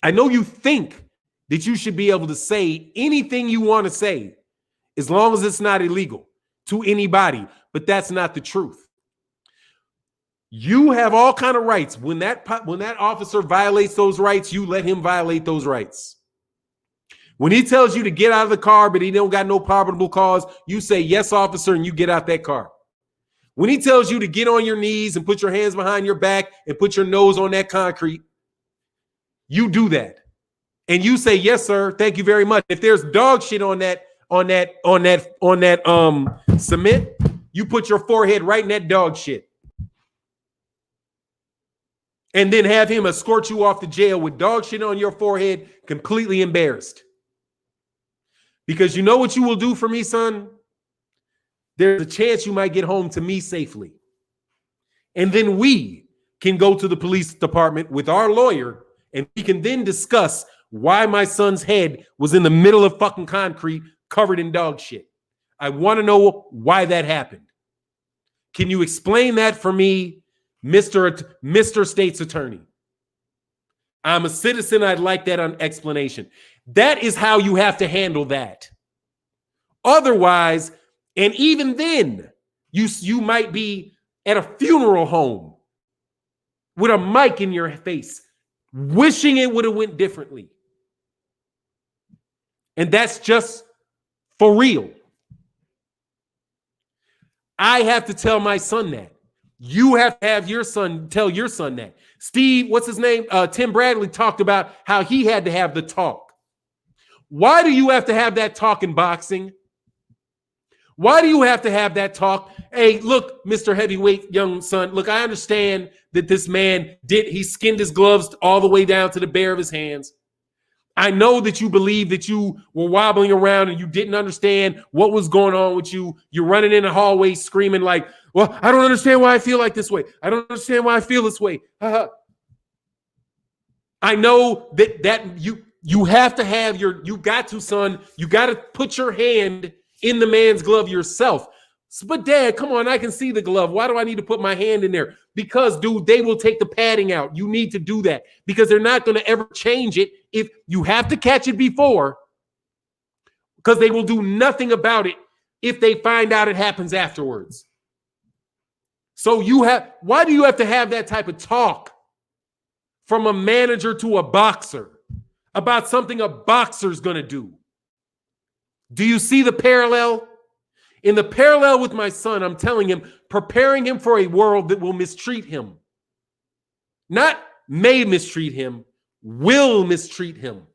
[SPEAKER 1] I know you think that you should be able to say anything you want to say as long as it's not illegal to anybody, but that's not the truth. You have all kind of rights. When that officer violates those rights, you let him violate those rights. When he tells you to get out of the car, but he don't got no probable cause, you say, yes, officer, and you get out that car. When he tells you to get on your knees and put your hands behind your back and put your nose on that concrete, you do that. And you say, yes, sir, thank you very much. If there's dog shit on that cement, you put your forehead right in that dog shit. And then have him escort you off to jail with dog shit on your forehead, completely embarrassed. Because you know what you will do for me, son? There's a chance you might get home to me safely. And then we can go to the police department with our lawyer, and we can then discuss why my son's head was in the middle of fucking concrete covered in dog shit. I want to know why that happened. Can you explain that for me, Mr. State's Attorney? I'm a citizen. I'd like that explanation. That is how you have to handle that. Otherwise, and even then, you might be at a funeral home with a mic in your face, wishing it would have went differently. And that's just for real. I have to tell my son that. You have to have your son tell your son that. Steve, what's his name? Tim Bradley talked about how he had to have the talk. Why do you have to have that talk in boxing? Why do you have to have that talk? Hey, look, Mr. Heavyweight, young son, look, I understand that this man he skinned his gloves all the way down to the bare of his hands. I know that you believe that you were wobbling around and you didn't understand what was going on with you. You're running in the hallway screaming like, well, I don't understand why I feel like this way. I don't understand why I feel this way. I know that you have to have you got to, son, you got to put your hand in the man's glove yourself. But Dad, come on, I can see the glove. Why do I need to put my hand in there? Because, dude, they will take the padding out. You need to do that because they're not going to ever change it if you have to catch it before, because they will do nothing about it if they find out it happens afterwards. So why do you have to have that type of talk from a manager to a boxer about something a boxer's going to do? Do you see the parallel? In the parallel with my son, I'm telling him, preparing him for a world that will mistreat him. Not may mistreat him, will mistreat him.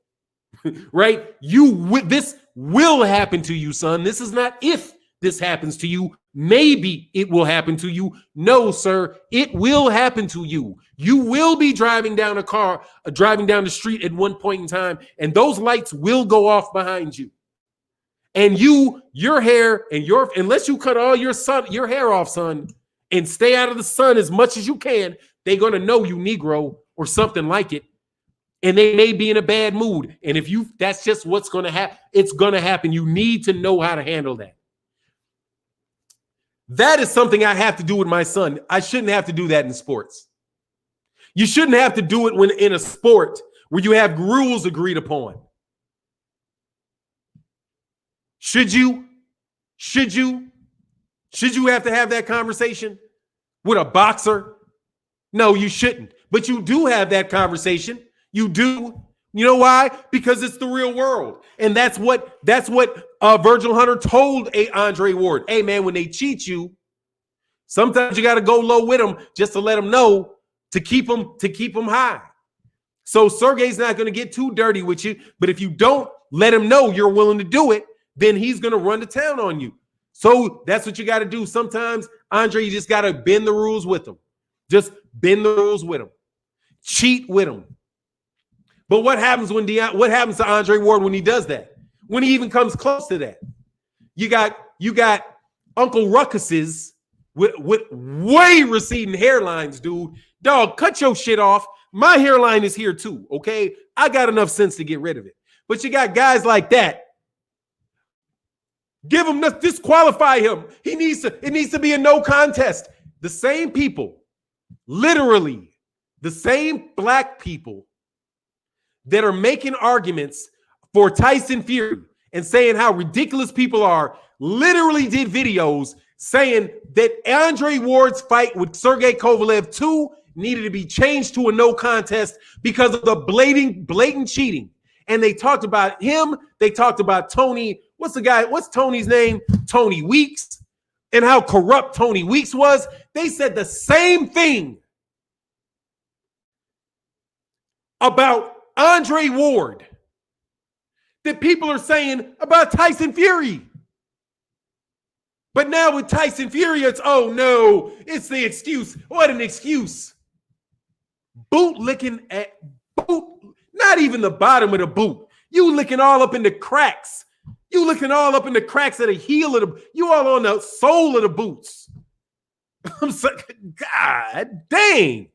[SPEAKER 1] Right? This will happen to you, son. This is not if this happens to you. Maybe it will happen to you. No, sir, it will happen to you. You will be driving down driving down the street at one point in time, and those lights will go off behind you. And your hair and unless you cut all your hair off, son, and stay out of the sun as much as you can, they're gonna know you Negro or something like it. And they may be in a bad mood. And that's just what's gonna happen. It's gonna happen. You need to know how to handle that. That is something I have to do with my son. I shouldn't have to do that in sports. You shouldn't have to do it when in a sport where you have rules agreed upon. Should you have to have that conversation with a boxer? No, you shouldn't. But you do have that conversation. You do. You know why? Because it's the real world. And that's what Virgil Hunter told Andre Ward. Hey, man, when they cheat you, sometimes you got to go low with them just to let them know to keep them high. So Sergey's not going to get too dirty with you. But if you don't let him know you're willing to do it, then he's going to run to town on you. So that's what you got to do. Sometimes, Andre, you just got to bend the rules with him. Just bend the rules with him. Cheat with him. But what happens to Andre Ward when he does that? When he even comes close to that? You got Uncle Ruckuses with way receding hairlines, dude. Dog, cut your shit off. My hairline is here too, okay? I got enough sense to get rid of it. But you got guys like that. Give him, disqualify him. It needs to be a no contest. The same people, literally, the same black people that are making arguments for Tyson Fury and saying how ridiculous people are, literally did videos saying that Andre Ward's fight with Sergey Kovalev 2 needed to be changed to a no contest because of the blatant cheating. And they talked about him. They talked about Tony. What's Tony's name? Tony Weeks. And how corrupt Tony Weeks was. They said the same thing about Andre Ward that people are saying about Tyson Fury. But now with Tyson Fury, it's, oh no, it's the excuse. What an excuse. Boot licking at boot, not even the bottom of the boot. You licking all up in the cracks. You looking all up in the cracks of the heel of you all on the sole of the boots. I'm so, God dang.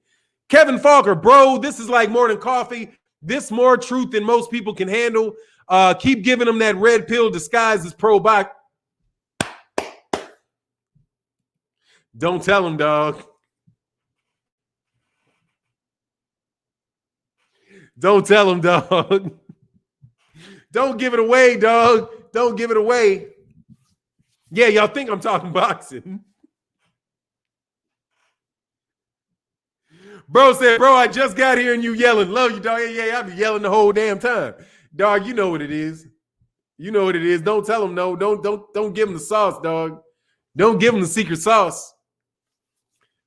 [SPEAKER 1] Kevin Falker, bro, this is like morning coffee. This more truth than most people can handle. Keep giving them that red pill disguised as pro-box. Don't tell them, dog. Don't tell them, dog. Don't give it away, dog. Don't give it away. Yeah, y'all think I'm talking boxing. Bro said, bro, I just got here and you yelling. Love you, dog. Yeah, I be yelling the whole damn time. Dog, you know what it is. You know what it is. Don't tell them no. Don't give them the sauce, dog. Don't give them the secret sauce.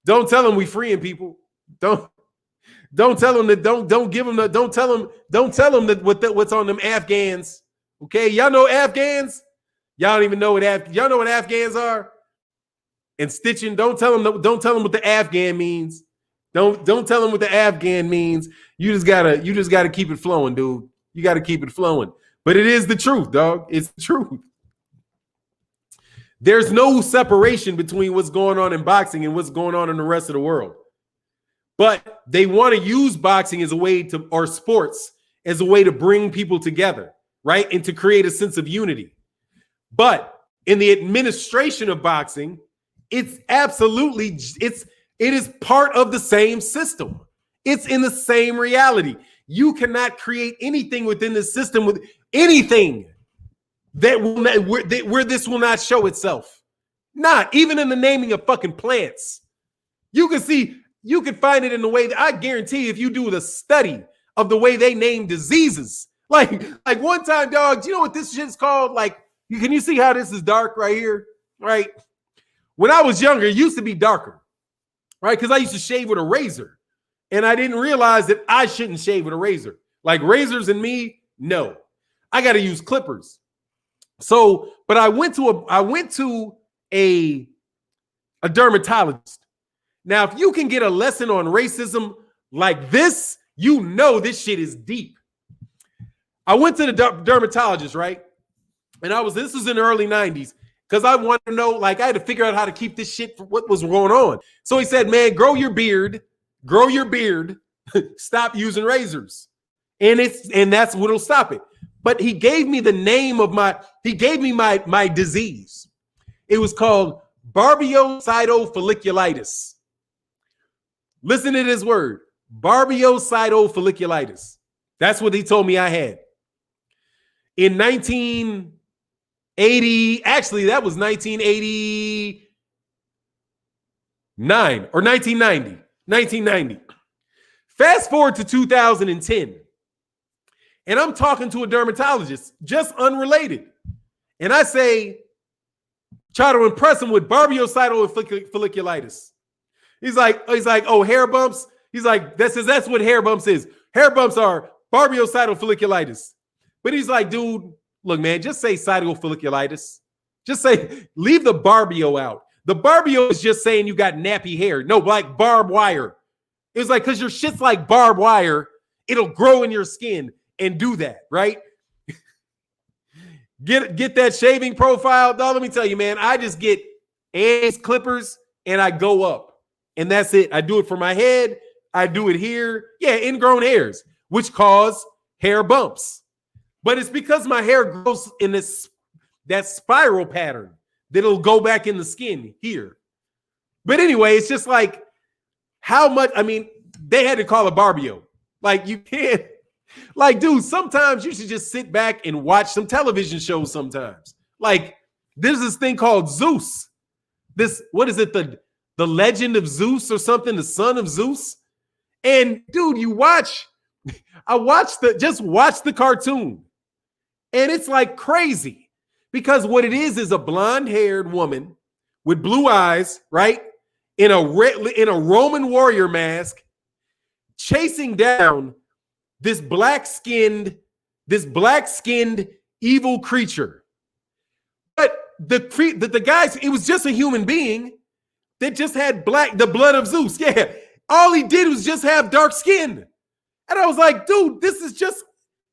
[SPEAKER 1] Don't tell them we freeing people. Don't tell them that. Don't give them the. Don't tell them that what's on them Afghans. Okay, y'all know Afghans. Y'all don't even know y'all know what Afghans are. And stitching. Don't tell them what the Afghan means. Don't tell them what the Afghan means. You just gotta keep it flowing, dude. You gotta keep it flowing. But it is the truth, dog. It's the truth. There's no separation between what's going on in boxing and what's going on in the rest of the world. But they want to use boxing as a way to, or sports as a way to bring people together, right? And to create a sense of unity. But in the administration of boxing, it's absolutely, it is part of the same system. It's in the same reality. You cannot create anything within the system with anything that will not, where this will not show itself. Not even in the naming of fucking plants. You can see, you can find it in the way that I guarantee if you do the study of the way they name diseases. Like one time, dog, do you know what this shit's called? Like, can you see how this is dark right here? Right? When I was younger, it used to be darker, right? Because I used to shave with a razor. And I didn't realize that I shouldn't shave with a razor. Like razors and me, no. I got to use clippers. So, but I went to a dermatologist. Now, if you can get a lesson on racism like this, you know this shit is deep. I went to the dermatologist, right? And this was in the early 90s, because I wanted to know, like, I had to figure out how to keep this shit for what was going on. So he said, man, grow your beard, stop using razors. And that's what'll stop it. But he gave me the name of my disease. It was called barbiocytofolliculitis. Listen to this word, barbiocytofolliculitis. That's what he told me I had. In 1980, actually, that was 1989 or 1990. Fast forward to 2010. And I'm talking to a dermatologist, just unrelated. And I say, try to impress him with barbiocytofolliculitis. He's like, oh, hair bumps. He's like, that's what hair bumps is. Hair bumps are barbiocytofolliculitis. But he's like, dude, look, man, just say cytofolliculitis. Just say, leave the barbio out. The barbio is just saying you got nappy hair. No, like barbed wire. It was like, because your shit's like barbed wire, it'll grow in your skin and do that, right? Get that shaving profile. Dog, let me tell you, man, I just get Ace clippers and I go up. And that's it. I do it for my head. I do it here. Yeah, ingrown hairs, which cause hair bumps. But it's because my hair grows in that spiral pattern that it'll go back in the skin here. But anyway, it's just like how much, I mean, they had to call a barbio. Like, you can't, like, dude, sometimes you should just sit back and watch some television shows sometimes. Like, there's this thing called Zeus. What is it? The Legend of Zeus or something, the son of Zeus. And dude, watch the cartoon. And it's like crazy, because what it is a blonde-haired woman with blue eyes, right? In a Roman warrior mask, chasing down this black-skinned evil creature. But the guys, it was just a human being that just had the blood of Zeus. Yeah. All he did was just have dark skin. And I was like, dude,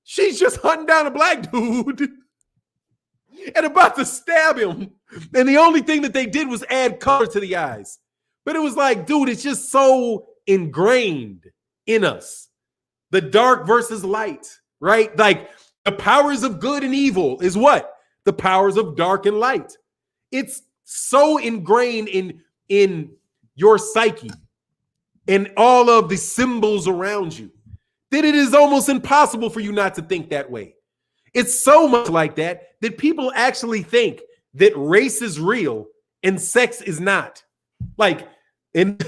[SPEAKER 1] she's just hunting down a black dude and about to stab him. And the only thing that they did was add color to the eyes. But it was like, dude, it's just so ingrained in us. The dark versus light, right? Like the powers of good and evil is what? The powers of dark and light. It's so ingrained in your psyche and all of the symbols around you that it is almost impossible for you not to think that way. It's so much like that people actually think that race is real and sex is not. Like, and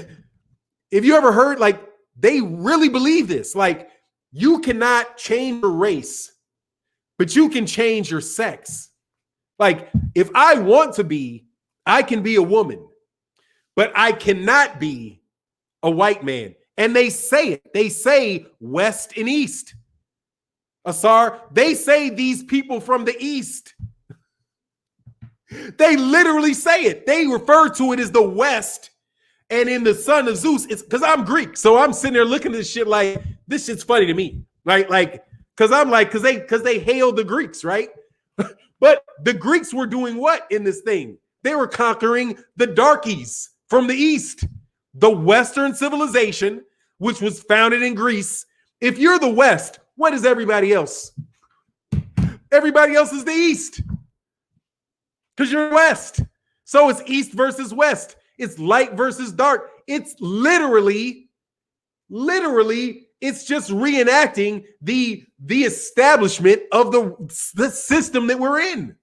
[SPEAKER 1] if you ever heard, like, they really believe this. Like, you cannot change your race, but you can change your sex. Like, if I want to be, I can be a woman, but I cannot be a white man. And they say it. They say West and East. Asar, they say these people from the East. They literally say it. They refer to it as the West. And in the son of Zeus, it's because I'm Greek. So I'm sitting there looking at this shit like, this shit's funny to me. Right? Like, because they hail the Greeks, right? But the Greeks were doing what in this thing? They were conquering the darkies from the East. The Western civilization, which was founded in Greece. If you're the West, what is everybody else? Everybody else is the East. Because you're West. So it's East versus West. It's light versus dark. It's literally, it's just reenacting the establishment of the system that we're in.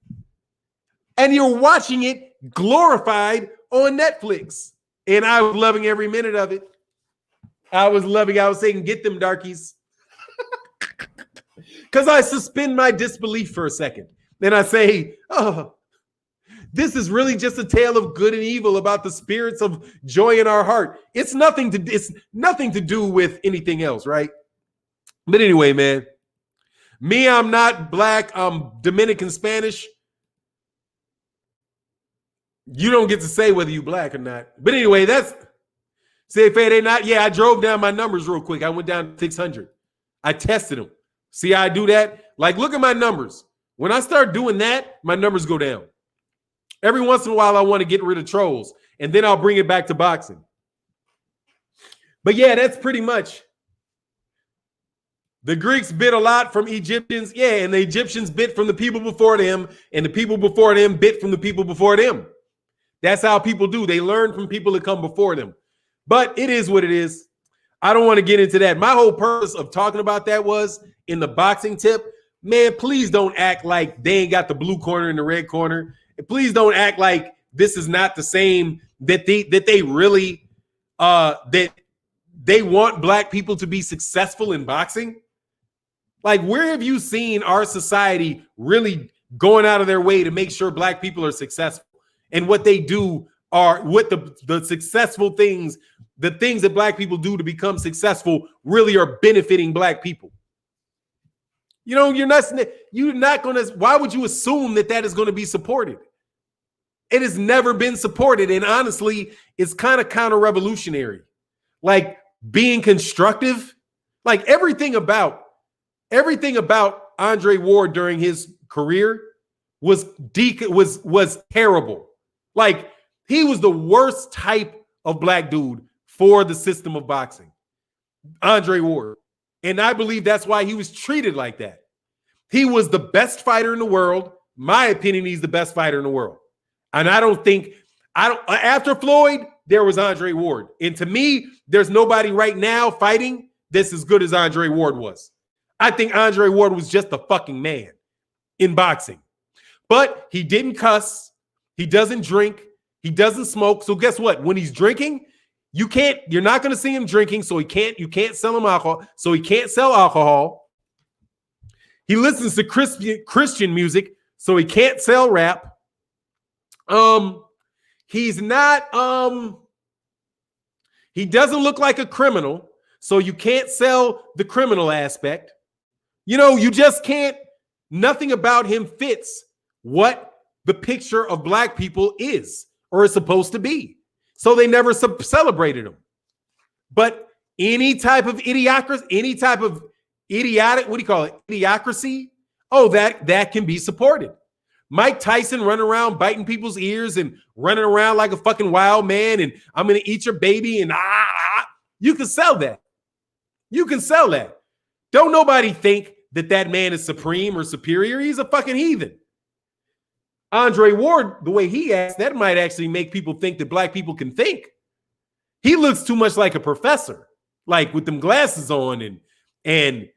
[SPEAKER 1] And you're watching it glorified on Netflix. And I was loving every minute of it. I was saying, get them darkies. Because I suspend my disbelief for a second. Then I say, oh, this is really just a tale of good and evil about the spirits of joy in our heart. It's nothing to do with anything else, right? But anyway, man, me, I'm not black. I'm Dominican Spanish. You don't get to say whether you black or not. But anyway, that's say Fade they not. Yeah, I drove down my numbers real quick. I went down to 600. I tested them. See how I do that? Like, look at my numbers. When I start doing that, my numbers go down. Every once in a while, I want to get rid of trolls, and then I'll bring it back to boxing. But yeah, that's pretty much. The Greeks bit a lot from Egyptians. Yeah, and the Egyptians bit from the people before them, and the people before them bit from the people before them. That's how people do. They learn from people that come before them. But it is what it is. I don't want to get into that. My whole purpose of talking about that was in the boxing tip. Man, please don't act like they ain't got the blue corner and the red corner. And please don't act like this is not the same, that they really that they want black people to be successful in boxing. Like, where have you seen our society really going out of their way to make sure black people are successful? And what they do are what the successful things, the things that black people do to become successful really are benefiting black people. You know, you're not going to, why would you assume that that is going to be supported? It has never been supported. And honestly, it's kind of counter-revolutionary. Like being constructive, like everything about Andre Ward during his career was terrible. Like, he was the worst type of black dude for the system of boxing, Andre Ward. And I believe that's why he was treated like that. He was the best fighter in the world. My opinion, he's the best fighter in the world. And after Floyd, there was Andre Ward. And to me, there's nobody right now fighting that's as good as Andre Ward was. I think Andre Ward was just a fucking man in boxing. But he didn't cuss. He doesn't drink. He doesn't smoke. So guess what? When he's drinking, you're not going to see him drinking. So you can't sell him alcohol. So he can't sell alcohol. He listens to Christian music. So he can't sell rap. He's not, he doesn't look like a criminal. So you can't sell the criminal aspect. You know, you just can't, nothing about him fits what the picture of black people is or is supposed to be. So they never celebrated him. But any type of idiocracy, any type of idiotic, what do you call it? Idiocracy. Oh, that can be supported. Mike Tyson running around biting people's ears and running around like a fucking wild man and I'm going to eat your baby and you can sell that. You can sell that. Don't nobody think that man is supreme or superior. He's a fucking heathen. Andre Ward, the way he acts, that might actually make people think that black people can think. He looks too much like a professor, like with them glasses on and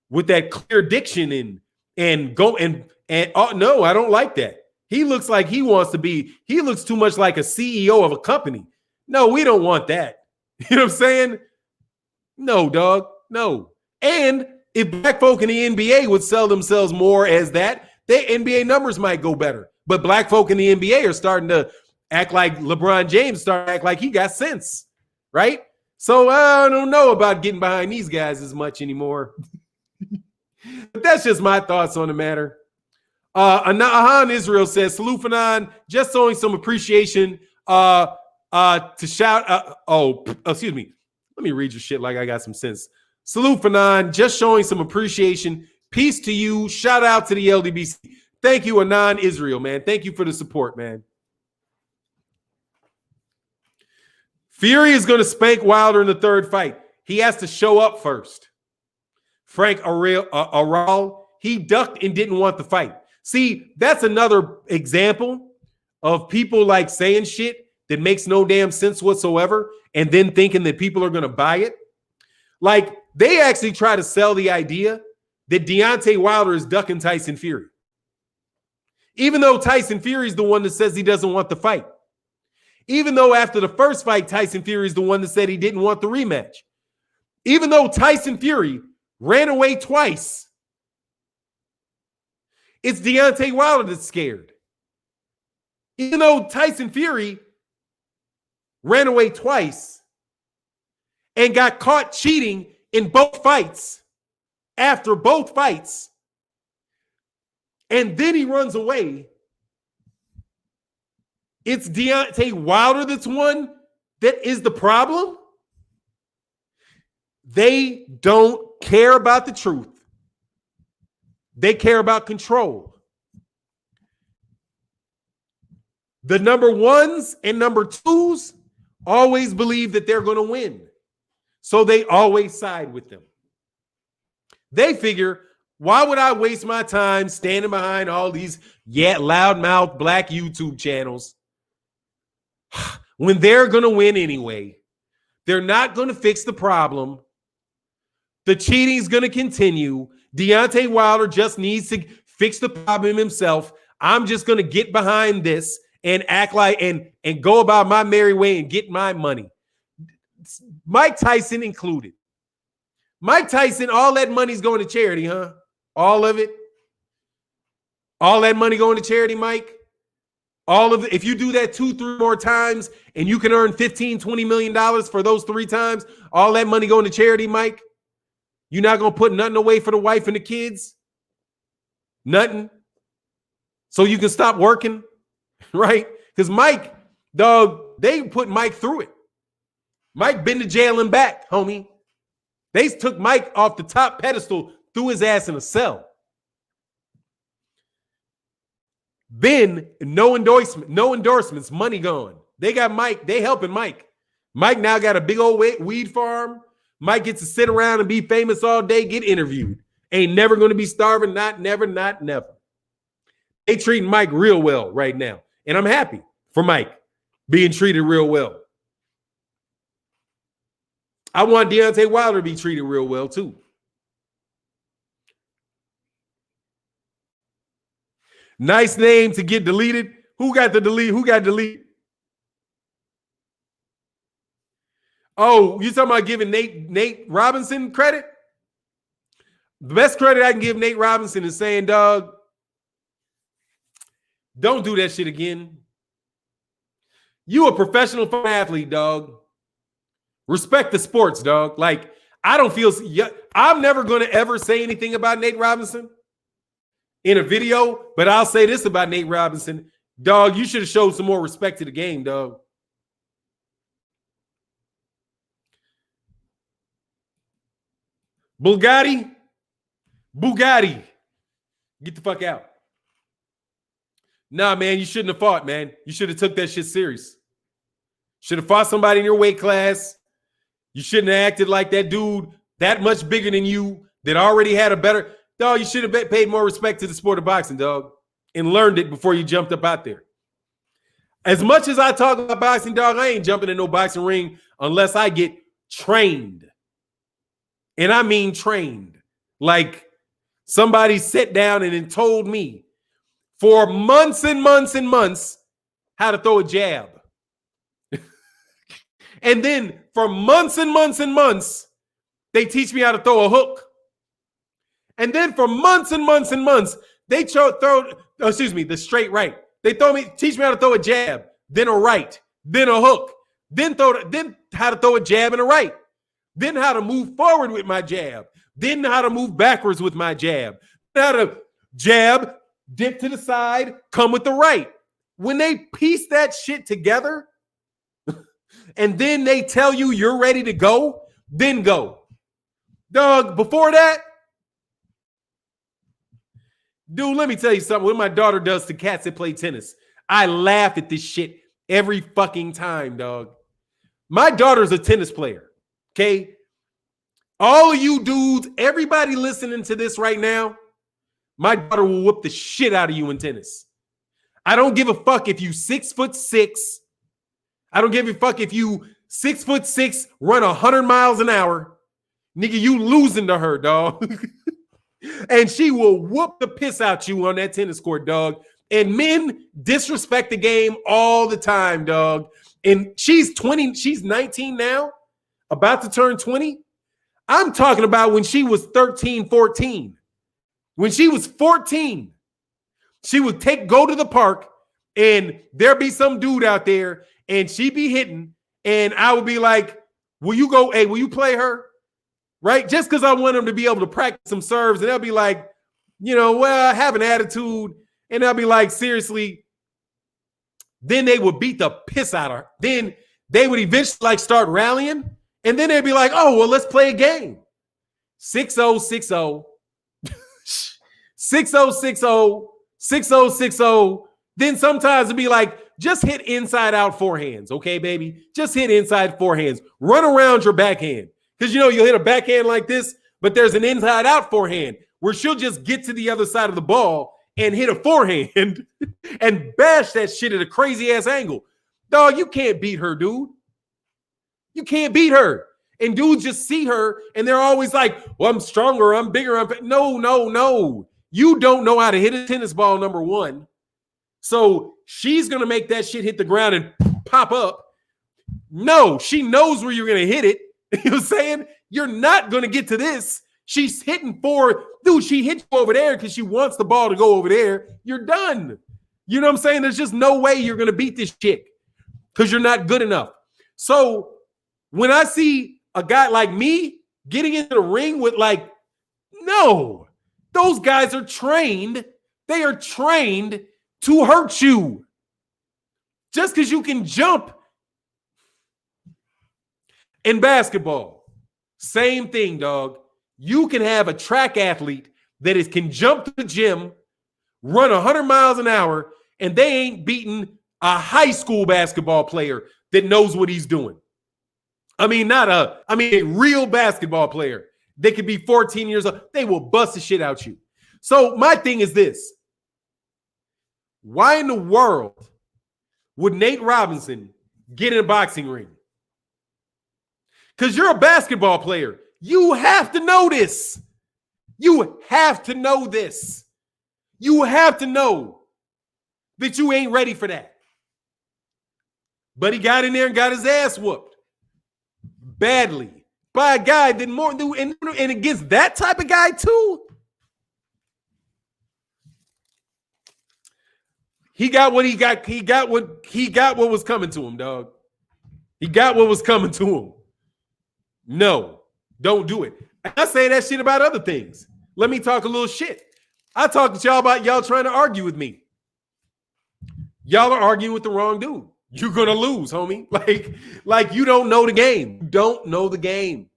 [SPEAKER 1] with that clear diction and no, I don't like that. He looks like he looks too much like a CEO of a company. No, we don't want that. You know what I'm saying? No, dog. No. And if black folk in the NBA would sell themselves more as that, their NBA numbers might go better. But black folk in the NBA are starting to act like LeBron James, starting to act like he got sense, right? So I don't know about getting behind these guys as much anymore. But that's just my thoughts on the matter. Ahan Israel says, salute Fannon, just showing some appreciation to shout. Excuse me. Let me read your shit like I got some sense. Salute Fannon, just showing some appreciation. Peace to you. Shout out to the LDBC. Thank you, Anon Israel, man. Thank you for the support, man. Fury is going to spank Wilder in the third fight. He has to show up first. Frank Aral, he ducked and didn't want the fight. See, that's another example of people like saying shit that makes no damn sense whatsoever and then thinking that people are going to buy it. Like, they actually try to sell the idea that Deontay Wilder is ducking Tyson Fury. Even though Tyson Fury is the one that says he doesn't want the fight. Even though after the first fight, Tyson Fury is the one that said he didn't want the rematch. Even though Tyson Fury ran away twice, it's Deontay Wilder that's scared. Even though Tyson Fury ran away twice and got caught cheating in both fights, after both fights, and then he runs away. it's Deontay Wilder that's one that is the problem. They don't care about the truth. They care about control. The number ones and number twos always believe that they're going to win. So they always side with them. They figure, why would I waste my time standing behind all these loudmouth black YouTube channels when they're going to win anyway? They're not going to fix the problem. The cheating is going to continue. Deontay Wilder just needs to fix the problem himself. I'm just going to get behind this and act like and go about my merry way and get my money. Mike Tyson included. Mike Tyson, all that money's going to charity, huh? All of it? All that money going to charity, Mike? All of it. If you do that 2-3 more times and you can earn $15-20 million for those 3 times, all that money going to charity, Mike? You're not going to put nothing away for the wife and the kids? Nothing? So you can stop working, right? Because Mike, dog, they put Mike through it. Mike been to jail and back, homie. They took Mike off the top pedestal, threw his ass in a cell. Ben, no endorsements, money gone. They got Mike, they helping Mike. Mike now got a big old weed farm. Mike gets to sit around and be famous all day, get interviewed. Ain't never going to be starving, not never. They treating Mike real well right now. And I'm happy for Mike being treated real well. I want Deontay Wilder to be treated real well too. Nice name to get deleted. Who got the delete? Who got deleted? Oh, you talking about giving Nate Robinson credit? The best credit I can give Nate Robinson is saying, dog, don't do that shit again. You a professional athlete, dog. Respect the sports, dog. Like, I don't feel, I'm never going to ever say anything about Nate Robinson in a video, but I'll say this about Nate Robinson. Dog, you should have showed some more respect to the game, dog. Bugatti, get the fuck out. Nah, man, you shouldn't have fought, man. You should have took that shit serious. Should have fought somebody in your weight class. You shouldn't have acted like that dude that much bigger than you that already had a better... Dog, you should have paid more respect to the sport of boxing, dog, and learned it before you jumped up out there. As much as I talk about boxing, dog, I ain't jumping in no boxing ring unless I get trained. And I mean trained. Like somebody sat down and then told me for months and months and months how to throw a jab. And then for months and months and months, they teach me how to throw a hook. And then for months and months and months, they the straight right. They teach me how to throw a jab, then a right, then a hook, then how to throw a jab and a right, then how to move forward with my jab, then how to move backwards with my jab, how to jab, dip to the side, come with the right. When they piece that shit together, and then they tell you you're ready to go, then go. Dog, before that, dude, let me tell you something. What my daughter does to cats that play tennis, I laugh at this shit every fucking time, dog. My daughter's a tennis player, okay? All of you dudes, everybody listening to this right now, my daughter will whoop the shit out of you in tennis. I don't give a fuck if you 6'6". I don't give a fuck if you 6'6", run 100 miles an hour. Nigga, you losing to her, dog. And she will whoop the piss out you on that tennis court, dog. And men disrespect the game all the time, dog. And she's 20, she's 19 now, about to turn 20. I'm talking about when she was 13, 14. When she was 14, she would go to the park and there'd be some dude out there and she'd be hitting. And I would be like, will you play her? Right? Just because I want them to be able to practice some serves. And they'll be like, well, I have an attitude. And I'll be like, seriously, then they would beat the piss out of her. Then they would eventually like start rallying, and then they'd be like, oh, well, let's play a game. 6-0, 6-0, 6-0, 6-0, 6-0, 6-0. Then sometimes it'd be like, just hit inside out forehands, okay, baby? Just hit inside forehands. Run around your backhand. Because, you'll hit a backhand like this, but there's an inside out forehand where she'll just get to the other side of the ball and hit a forehand and bash that shit at a crazy-ass angle. Dog, you can't beat her, dude. You can't beat her. And dudes just see her, and they're always like, well, I'm stronger, I'm bigger. No. You don't know how to hit a tennis ball, number one. So she's going to make that shit hit the ground and pop up. No, she knows where you're going to hit it. You know what I'm saying? You're not going to get to this. She's hitting for, dude, she hit you over there because she wants the ball to go over there. You're done. You know what I'm saying? There's just no way you're going to beat this chick because you're not good enough. So when I see a guy like me getting into the ring with no, those guys are trained. They are trained to hurt you. Just because you can jump. In basketball, same thing, dog. You can have a track athlete that can jump to the gym, run 100 miles an hour, and they ain't beating a high school basketball player that knows what he's doing. I mean, a real basketball player. They could be 14 years old. They will bust the shit out you. So my thing is this. Why in the world would Nate Robinson get in a boxing ring? Because you're a basketball player. You have to know this. You have to know this. You have to know that you ain't ready for that. But he got in there and got his ass whooped badly by a guy that more and against that type of guy too. He got what he got. He got what was coming to him, dog. He got what was coming to him. No, don't do it. I say that shit about other things. Let me talk a little shit. I talked to y'all about y'all trying to argue with me. Y'all are arguing with the wrong dude. You're going to lose, homie. Like you don't know the game. You don't know the game.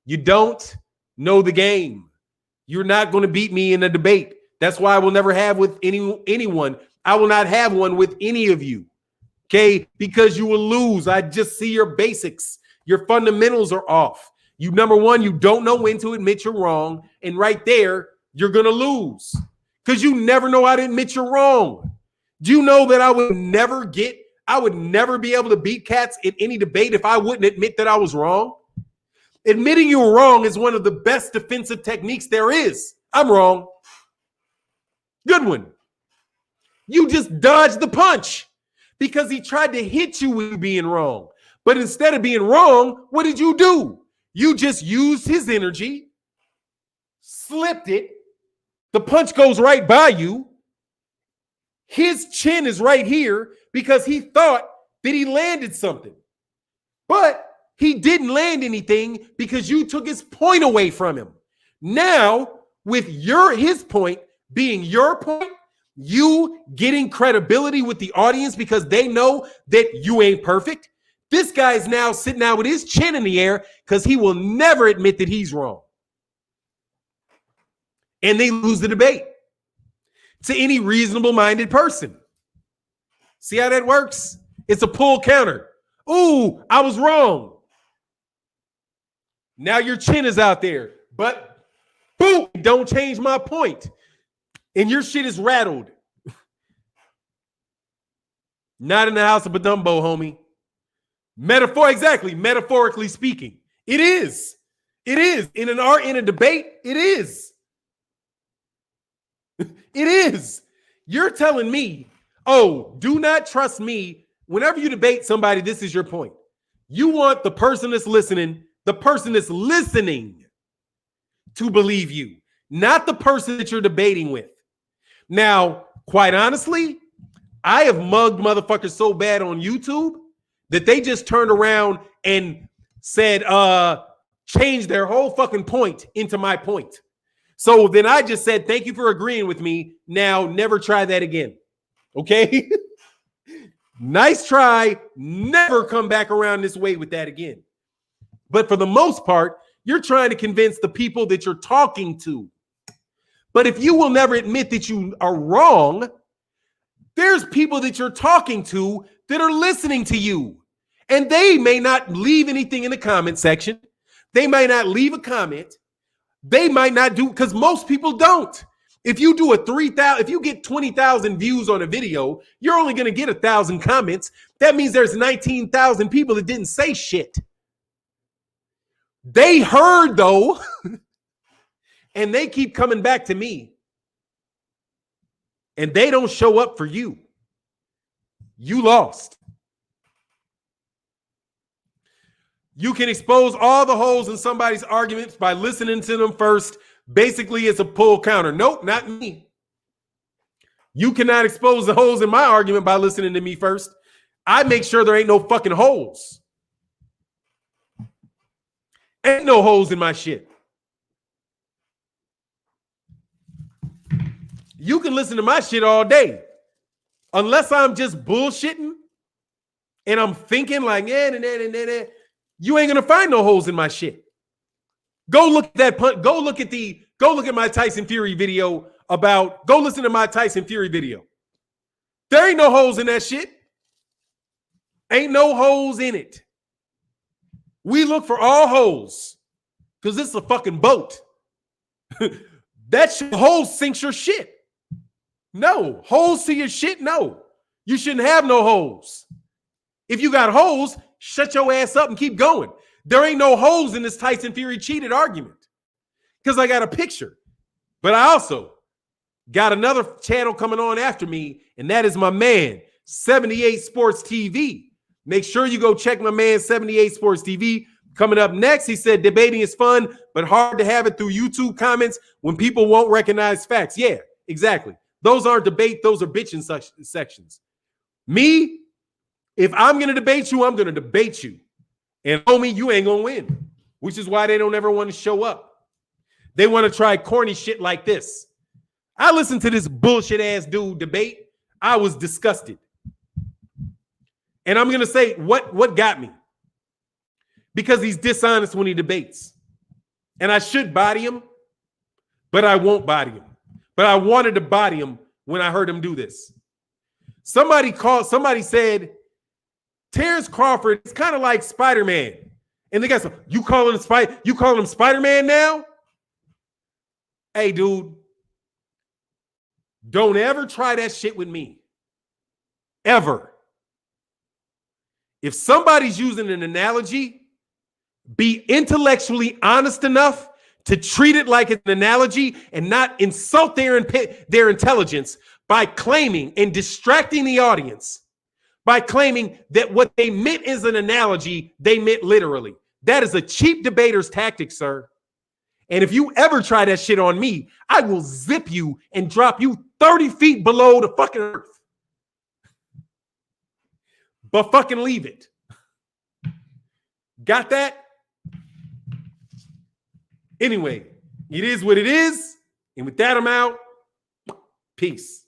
[SPEAKER 1] You don't know the game. You're not going to beat me in a debate. That's why I will never have with anyone. I will not have one with any of you. Okay? Because you will lose. I just see your basics. Your fundamentals are off. You, number one, you don't know when to admit you're wrong. And right there, you're going to lose. Because you never know how to admit you're wrong. Do you know that I would never be able to beat cats in any debate if I wouldn't admit that I was wrong? Admitting you're wrong is one of the best defensive techniques there is. I'm wrong. Good one. You just dodged the punch because he tried to hit you with being wrong. But instead of being wrong, what did you do? You just used his energy, slipped it. The punch goes right by you. His chin is right here because he thought that he landed something. But he didn't land anything because you took his point away from him. Now, with his point being your point, you getting credibility with the audience because they know that you ain't perfect. This guy is now sitting out with his chin in the air because he will never admit that he's wrong. And they lose the debate to any reasonable-minded person. See how that works? It's a pull counter. Ooh, I was wrong. Now your chin is out there. But, boom, don't change my point. And your shit is rattled. Not in the house of Badumbo, homie. Metaphorically speaking. It is. It is. In a debate, it is. It is. You're telling me, oh, do not trust me. Whenever you debate somebody, this is your point. You want the person that's listening to believe you, not the person that you're debating with. Now, quite honestly, I have mugged motherfuckers so bad on YouTube that they just turned around and said, change their whole fucking point into my point. So then I just said, thank you for agreeing with me. Now never try that again. Okay? Nice try. Never come back around this way with that again. But for the most part, you're trying to convince the people that you're talking to. But if you will never admit that you are wrong, there's people that you're talking to that are listening to you. And they may not leave anything in the comment section. They might not leave a comment. They might not do, because most people don't. If you do if you get 20,000 views on a video, you're only going to get 1,000 comments. That means there's 19,000 people that didn't say shit. They heard though, and they keep coming back to me. And they don't show up for you. You lost. You can expose all the holes in somebody's arguments by listening to them first. Basically, it's a pull counter. Nope, not me. You cannot expose the holes in my argument by listening to me first. I make sure there ain't no fucking holes. Ain't no holes in my shit. You can listen to my shit all day. Unless I'm just bullshitting and I'm thinking like, you ain't gonna find no holes in my shit. Go look at that punt. Go look at my Tyson Fury video go listen to my Tyson Fury video. There ain't no holes in that shit. Ain't no holes in it. We look for all holes because this is a fucking boat. Holes sinks your shit. No. Holes to your shit? No. You shouldn't have no holes. If you got holes, shut your ass up and keep going. There ain't no holes in this Tyson Fury cheated argument because I got a picture. But I also got another channel coming on after me, and that is my man, 78 Sports TV. Make sure you go check my man, 78 Sports TV. Coming up next, he said, debating is fun, but hard to have it through YouTube comments when people won't recognize facts. Yeah, exactly. Those aren't debate. Those are bitching sections. Me, if I'm going to debate you, I'm going to debate you. And homie, you ain't going to win, which is why they don't ever want to show up. They want to try corny shit like this. I listened to this bullshit ass dude debate. I was disgusted. And I'm going to say what got me. Because he's dishonest when he debates. And I should body him, but I won't body him. But I wanted to body him when I heard him do this. Somebody said, Terrence Crawford is kind of like Spider-Man. And the guy said, you calling him Spider-Man now? Hey, dude, don't ever try that shit with me. Ever. If somebody's using an analogy, be intellectually honest enough to treat it like an analogy and not insult their intelligence by claiming and distracting the audience by claiming that what they meant is an analogy, they meant literally. That is a cheap debater's tactic, sir. And if you ever try that shit on me, I will zip you and drop you 30 feet below the fucking earth. But fucking leave it. Got that? Anyway, it is what it is. And with that, I'm out. Peace.